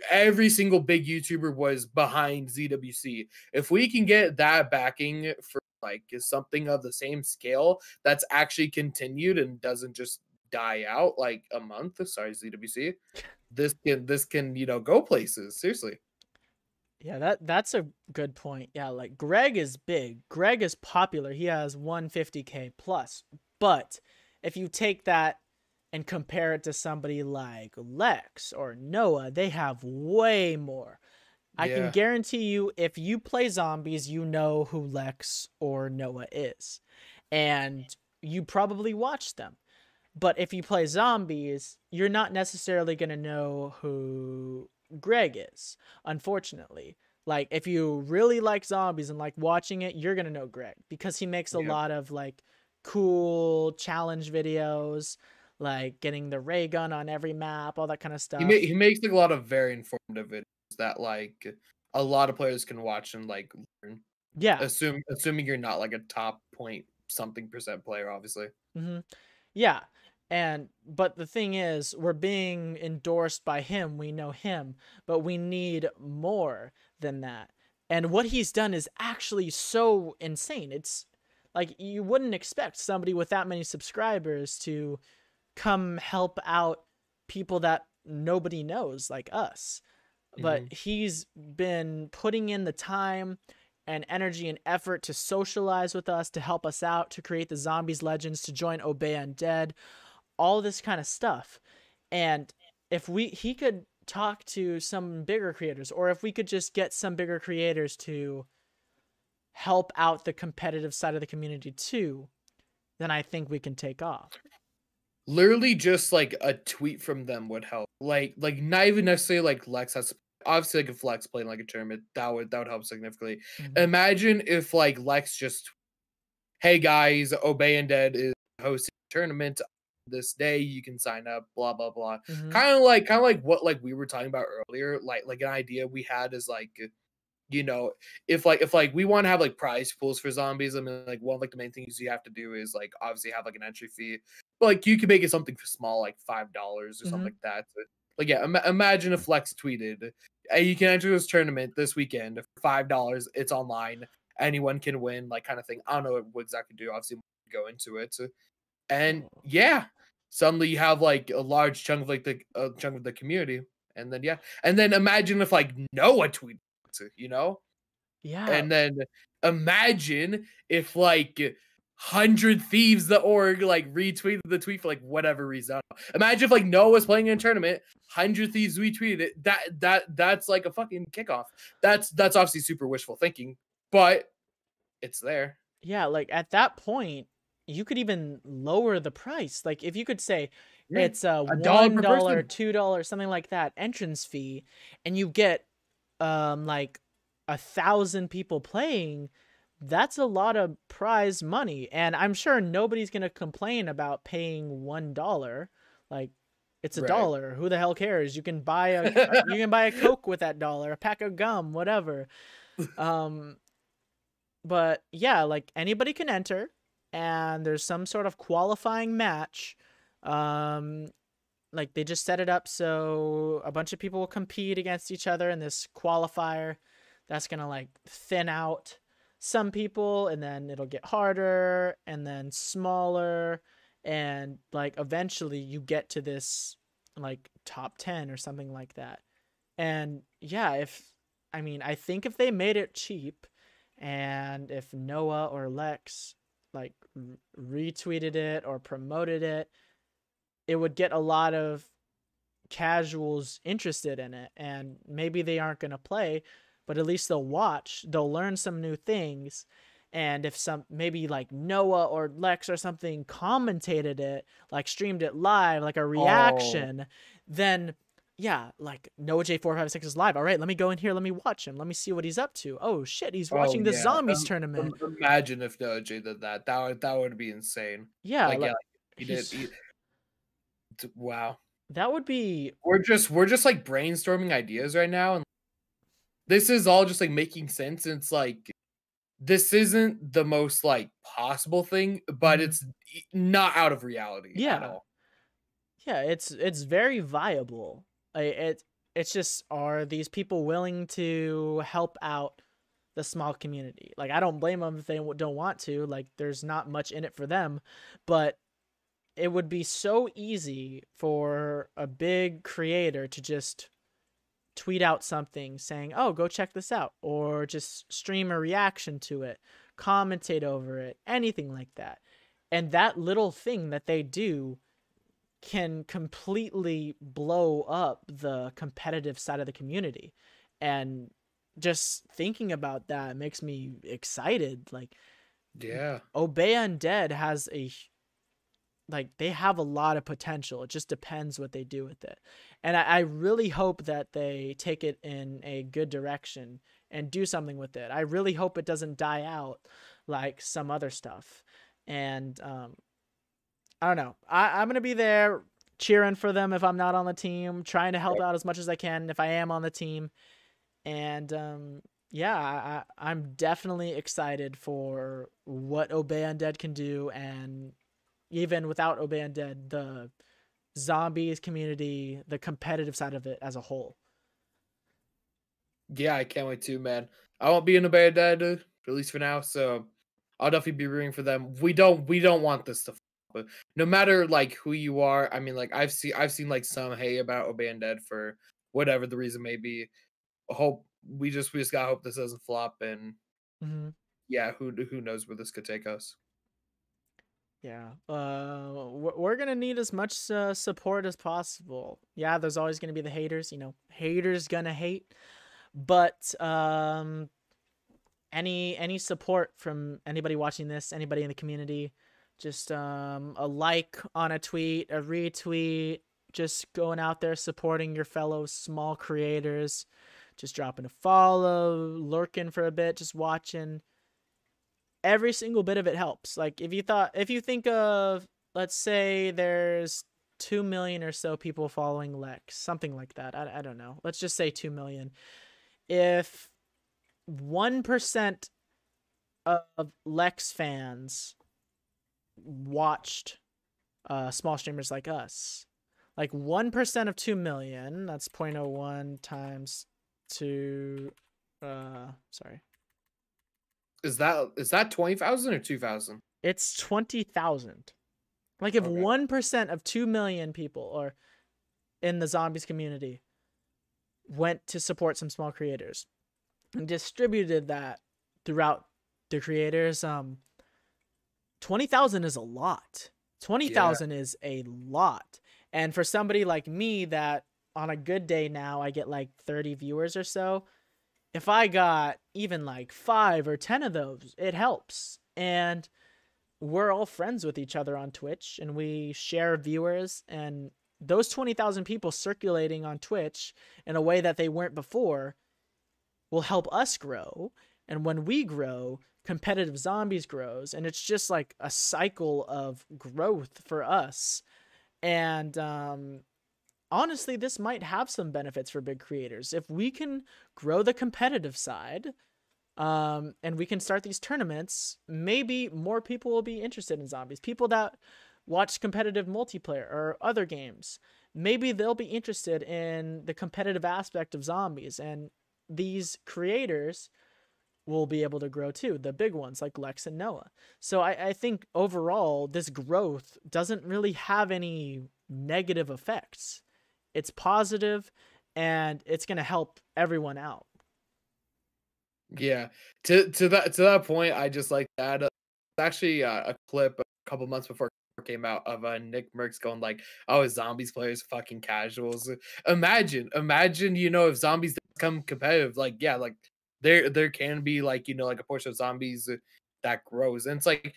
Every single big YouTuber was behind ZWC. If we can get that backing for like something of the same scale that's actually continued and doesn't just die out like a month. Sorry, ZWC. This can go places. Seriously. Yeah, that's a good point. Yeah, like Greg is big. Greg is popular. He has 150K plus. But if you take that and compare it to somebody like Lex or Noah, they have way more. I can guarantee you, if you play zombies, you know who Lex or Noah is. And you probably watch them. But if you play zombies, you're not necessarily going to know who Greg is, unfortunately. Like, if you really like zombies and like watching it, you're going to know Greg because he makes a lot of like cool challenge videos, like getting the ray gun on every map, all that kind of stuff. He makes like a lot of very informative videos that like a lot of players can watch and like learn. Yeah. Assuming you're not like a top point something percent player, obviously. Yeah. But the thing is, we're being endorsed by him. We know him, but we need more than that. And what he's done is actually so insane. It's like, you wouldn't expect somebody with that many subscribers to come help out people that nobody knows, like us. But he's been putting in the time and energy and effort to socialize with us, to help us out, to create the Zombies Legends, to join Obey Undead, all this kind of stuff. And if he could talk to some bigger creators, or if we could just get some bigger creators to help out the competitive side of the community too, then I think we can take off. Literally just like a tweet from them would help. Like not even necessarily like Lex has, obviously like if Lex played like a tournament, that would help significantly. Imagine if like Lex just, hey guys, Obey Undead is hosting a tournament this day, you can sign up, blah blah blah. Kind of like what like we were talking about earlier, like an idea we had is like, if we want to have like prize pools for zombies, I mean, like one of like the main things you have to do is like obviously have like an entry fee, but like you can make it something for small, like $5 or something like that. So, like imagine if Lex tweeted, hey, you can enter this tournament this weekend for $5, it's online, anyone can win, like kind of thing. I don't know what exactly to do, obviously go into it. And suddenly you have like a large chunk of like the community, and then imagine if like Noah tweeted, and then imagine if like 100 Thieves the org like retweeted the tweet for like whatever reason. Imagine if like Noah was playing in a tournament, 100 Thieves retweeted it. That's like a fucking kickoff. That's obviously super wishful thinking, but it's there. Yeah, like at that point, you could even lower the price. Like if you could say it's a $1, $2, something like that entrance fee, and you get like 1,000 people playing, that's a lot of prize money. And I'm sure nobody's going to complain about paying $1. Like, it's a Right. dollar. Who the hell cares? You can buy a Coke with that dollar, a pack of gum, whatever. But yeah, like anybody can enter, and there's some sort of qualifying match. Like they just set it up so a bunch of people will compete against each other in this qualifier that's gonna like thin out some people, and then it'll get harder and then smaller, and like eventually you get to this like top 10 or something like that. And yeah, I think if they made it cheap, and if Noah or Lex like retweeted it or promoted it, it would get a lot of casuals interested in it. And maybe they aren't going to play, but at least they'll watch, they'll learn some new things. And if maybe like Noah or Lex or something commentated it, like streamed it live, like a reaction, then yeah, like Noah J456 is live. All right, let me go in here. Let me watch him. Let me see what he's up to. Oh shit, he's watching the zombies tournament. Imagine if Noah J did that. That would be insane. Yeah, like he did. Wow, that would be. We're just like brainstorming ideas right now, and this is all just like making sense. And it's like this isn't the most like possible thing, but it's not out of reality at all. Yeah, it's very viable. It's just, are these people willing to help out the small community? Like, I don't blame them if they don't want to. Like, there's not much in it for them, but it would be so easy for a big creator to just tweet out something saying, oh, go check this out, or just stream a reaction to it, commentate over it, anything like that. And that little thing that they do can completely blow up the competitive side of the community. And just thinking about that makes me excited. Like, yeah, Obey Undead has they have a lot of potential. It just depends what they do with it. And I really hope that they take it in a good direction and do something with it. I really hope it doesn't die out like some other stuff. And I don't know. I'm going to be there cheering for them if I'm not on the team, trying to help out as much as I can if I am on the team. And yeah, I'm definitely excited for what Obey Undead can do. And even without Obey Undead, the zombies community, the competitive side of it as a whole. Yeah, I can't wait too, man. I won't be in Obey Undead, at least for now, so I'll definitely be rooting for them. We don't want this to flop, but no matter like who you are, I mean, like I've seen like some hate about Obey Undead for whatever the reason may be. We just gotta hope this doesn't flop, and yeah, who knows where this could take us. Yeah, we're gonna need as much support as possible. Yeah, there's always gonna be the haters. You know, haters gonna hate, but any support from anybody watching this, anybody in the community, just a like on a tweet, a retweet, just going out there supporting your fellow small creators, just dropping a follow, lurking for a bit, just watching. Every single bit of it helps. Like if you think of, let's say there's 2 million or so people following Lex, something like that. I don't know. Let's just say 2 million. If 1% of Lex fans watched small streamers like us, like 1% of 2 million, that's 0.01 times 2, sorry. Is that 20,000 or 2,000? It's 20,000. Like if 1% of 2 million people or in the zombies community went to support some small creators and distributed that throughout the creators, 20,000 is a lot. 20,000 is a lot. And for somebody like me that on a good day now I get like 30 viewers or so, if I got even like 5 or 10 of those, it helps. And we're all friends with each other on Twitch, and we share viewers, and those 20,000 people circulating on Twitch in a way that they weren't before, will help us grow. And when we grow, competitive zombies grows. And it's just like a cycle of growth for us. And honestly, this might have some benefits for big creators. If we can grow the competitive side, and we can start these tournaments, maybe more people will be interested in zombies. People that watch competitive multiplayer or other games, maybe they'll be interested in the competitive aspect of zombies, and these creators will be able to grow too, the big ones like Lex and Noah. So I think overall this growth doesn't really have any negative effects. It's positive, and it's going to help everyone out. Yeah, to that point, I just like that. Actually, a clip a couple months before it came out of Nick Merckx going like, "Oh, zombies players fucking casuals." Imagine, if zombies become competitive, like yeah, like there can be like like a portion of zombies that grows, and it's like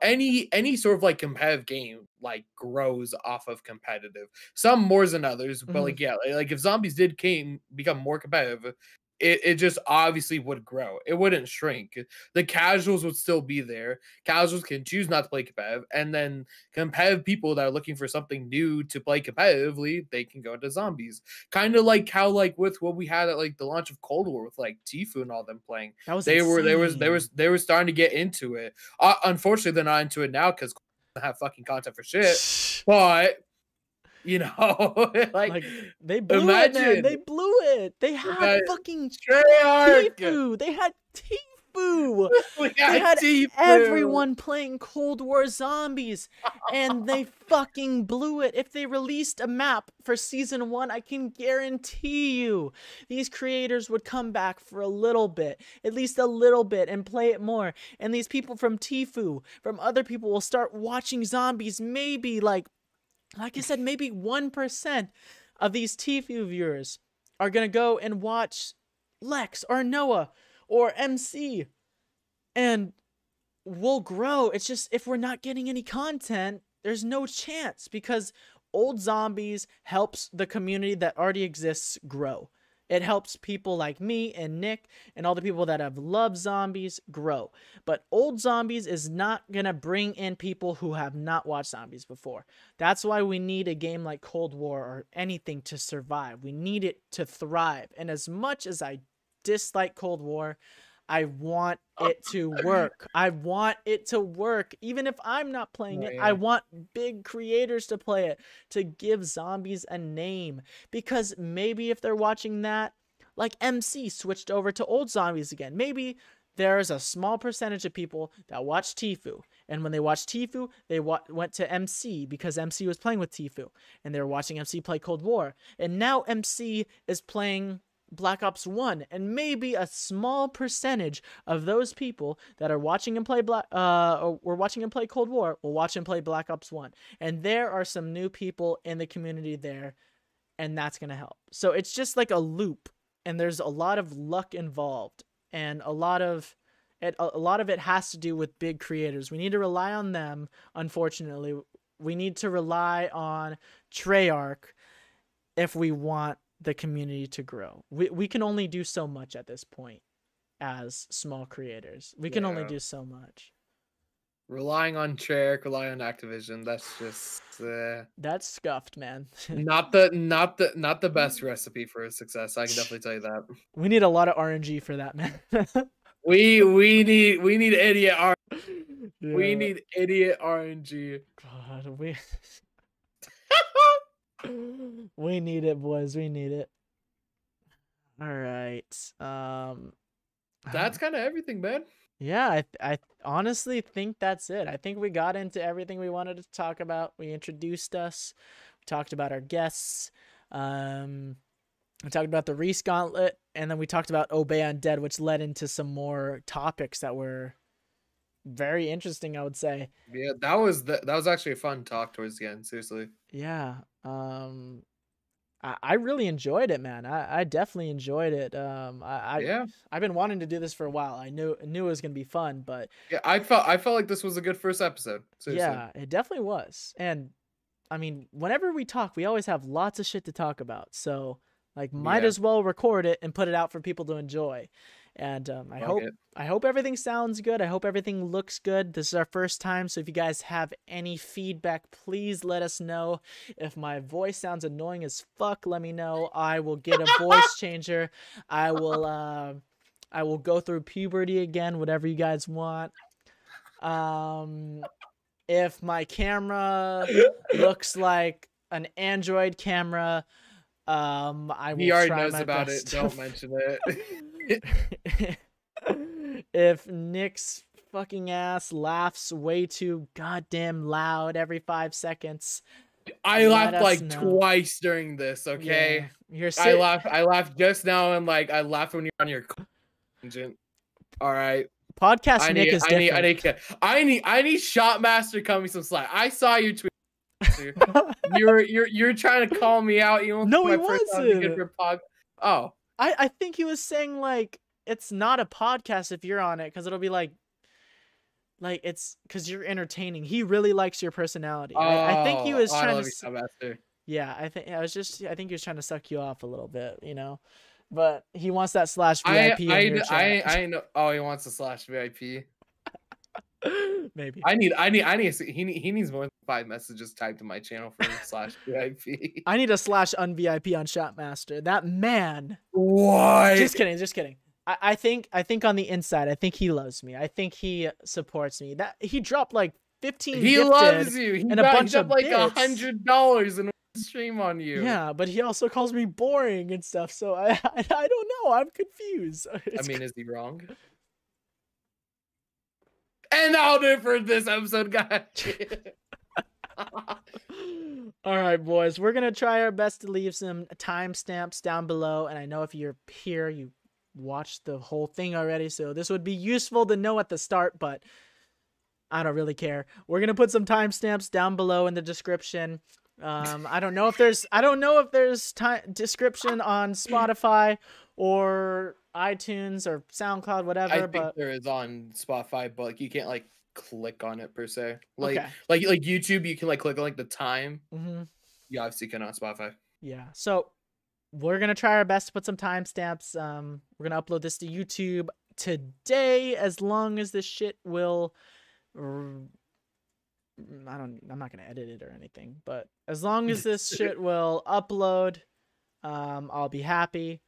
any sort of like competitive game like grows off of competitive. Some more than others, but like yeah, like if zombies did become more competitive, it just obviously would grow. It wouldn't shrink. The casuals would still be there. Casuals can choose not to play competitive, and then competitive people that are looking for something new to play competitively, they can go into zombies. Kind of like how like with what we had at like the launch of Cold War with like Tfue and all them playing. That was They insane. they were starting to get into it. Unfortunately, they're not into it now because they don't have fucking content for shit. But like they blew it, man. imagine They blew it. They had that fucking Treyarch. Tfue. They had Tfue. We They got had Tfue. everyone playing Cold War Zombies, and they fucking blew it. If they released a map for season 1, I can guarantee you these creators would come back for a little bit, at least a little bit, and play it more. And these people from Tfue, from other people, will start watching zombies. Maybe like I said, maybe 1% of these Tfue viewers are going to go and watch Lex or Noah or MC, and we'll grow. It's just if we're not getting any content, there's no chance, because old zombies helps the community that already exists grow. It helps people like me and Nick and all the people that have loved zombies grow. But old zombies is not going to bring in people who have not watched zombies before. That's why we need a game like Cold War or anything to survive. We need it to thrive. And as much as I dislike Cold War, I want it to work. I want it to work. Even if I'm not playing it, I want big creators to play it, to give zombies a name. Because maybe if they're watching that, like MC switched over to old zombies again. Maybe there's a small percentage of people that watch Tfue. And when they watched Tfue, they went to MC because MC was playing with Tfue. And they were watching MC play Cold War. And now MC is playing Black Ops 1, and maybe a small percentage of those people that are watching him play or watching him play Cold War will watch him play Black Ops 1. And there are some new people in the community there, and that's going to help. So it's just like a loop, and there's a lot of luck involved, and a lot of it has to do with big creators. We need to rely on them, unfortunately. We need to rely on Treyarch if we want the community to grow. We can only do so much at this point as small creators. We can only do so much. Relying on Treyarch, relying on Activision, that's just that's scuffed, man. not the best recipe for success. I can definitely tell you that. We need a lot of RNG for that, man. we need idiot We need idiot RNG. God, we need it, boys. We need it. All right. That's kind of everything, man. Yeah, I honestly think that's it. I think we got into everything we wanted to talk about. We introduced us. We talked about our guests. We talked about the Riese Gauntlet, and then we talked about Obey Undead, which led into some more topics that were very interesting, I would say. Yeah, that was actually a fun talk towards the end. Seriously. Yeah. I really enjoyed it, man. I definitely enjoyed it. I've been wanting to do this for a while. I knew it was gonna be fun, but yeah, I felt like this was a good first episode. Seriously. Yeah, it definitely was. And I mean, whenever we talk, we always have lots of shit to talk about. So Like, might as well record it and put it out for people to enjoy. And I hope everything sounds good. I hope everything looks good. This is our first time, so if you guys have any feedback, please let us know. If my voice sounds annoying as fuck, let me know. I will get a voice changer. I will go through puberty again, whatever you guys want. If my camera looks like an Android camera, I will already try knows my about best it. Don't mention it. If Nick's fucking ass laughs way too goddamn loud every 5 seconds, I laughed like twice during this. Okay, yeah, I laughed just now, and like I laughed when you're on your tangent. All right. Podcast Nick is different. I need Shotmaster coming some slack. I saw you tweet. You're trying to call me out. You no, he wasn't. Oh, I think he was saying like it's not a podcast if you're on it, because it'll be like it's because you're entertaining. He really likes your personality. I think he was trying to. Yeah, I think he was trying to suck you off a little bit, you know. But he wants that /VIP in your chat. I know. Oh, he wants a /VIP. Maybe. He needs more than 5 messages typed to my channel for /VIP. I need a /unVIP on Shotmaster. That man. What? Just kidding. I think on the inside, I think he loves me. I think he supports me. That he dropped like 15. He loves you. And a bunch of like $100 in stream on you. Yeah, but he also calls me boring and stuff. So I don't know. I'm confused. I mean, is he wrong? And that'll do it for this episode, guys. All right, boys. We're gonna try our best to leave some timestamps down below. And I know if you're here, you watched the whole thing already, so this would be useful to know at the start, but I don't really care. We're gonna put some timestamps down below in the description. I don't know if there's description on Spotify or iTunes or SoundCloud, whatever. I think there is on Spotify, but like you can't like click on it per se. Like okay. like YouTube, you can like click on like the time. You obviously can on Spotify. Yeah. So we're gonna try our best to put some timestamps. We're gonna upload this to YouTube today, as long as this shit will. I'm not gonna edit it or anything, but as long as this shit will upload, I'll be happy.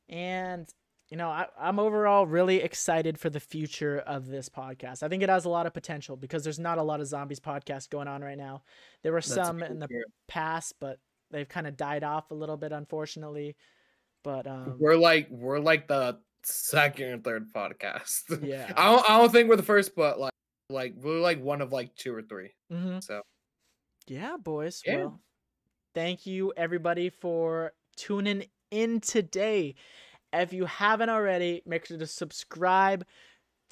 And you know, I'm overall really excited for the future of this podcast. I think it has a lot of potential because there's not a lot of zombies podcasts going on right now. There were some in the past, but they've kind of died off a little bit, unfortunately. But we're like the second or third podcast. Yeah, I don't think we're the first, but like we're like one of like 2 or 3. So yeah, boys. Yeah. Well, thank you everybody for tuning in today. If you haven't already, make sure to subscribe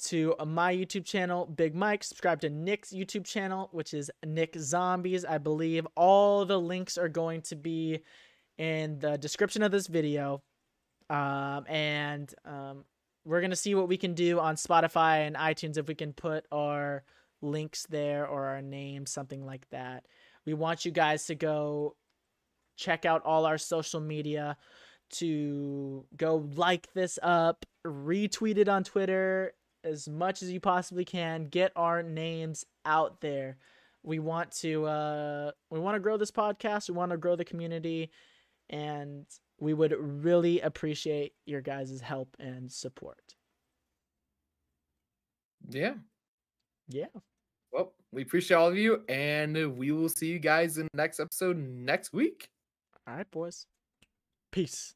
to my YouTube channel, Big Mike. Subscribe to Nick's YouTube channel, which is Nick Zombies. I believe all the links are going to be in the description of this video. We're going to see what we can do on Spotify and iTunes, if we can put our links there or our names, something like that. We want you guys to go check out all our social media, to go like this up, retweet it on Twitter as much as you possibly can. Get our names out there. We want to grow this podcast. We want to grow the community, and we would really appreciate your guys' help and support. Yeah. Well, we appreciate all of you, and we will see you guys in the next episode next week. All right, boys. Peace.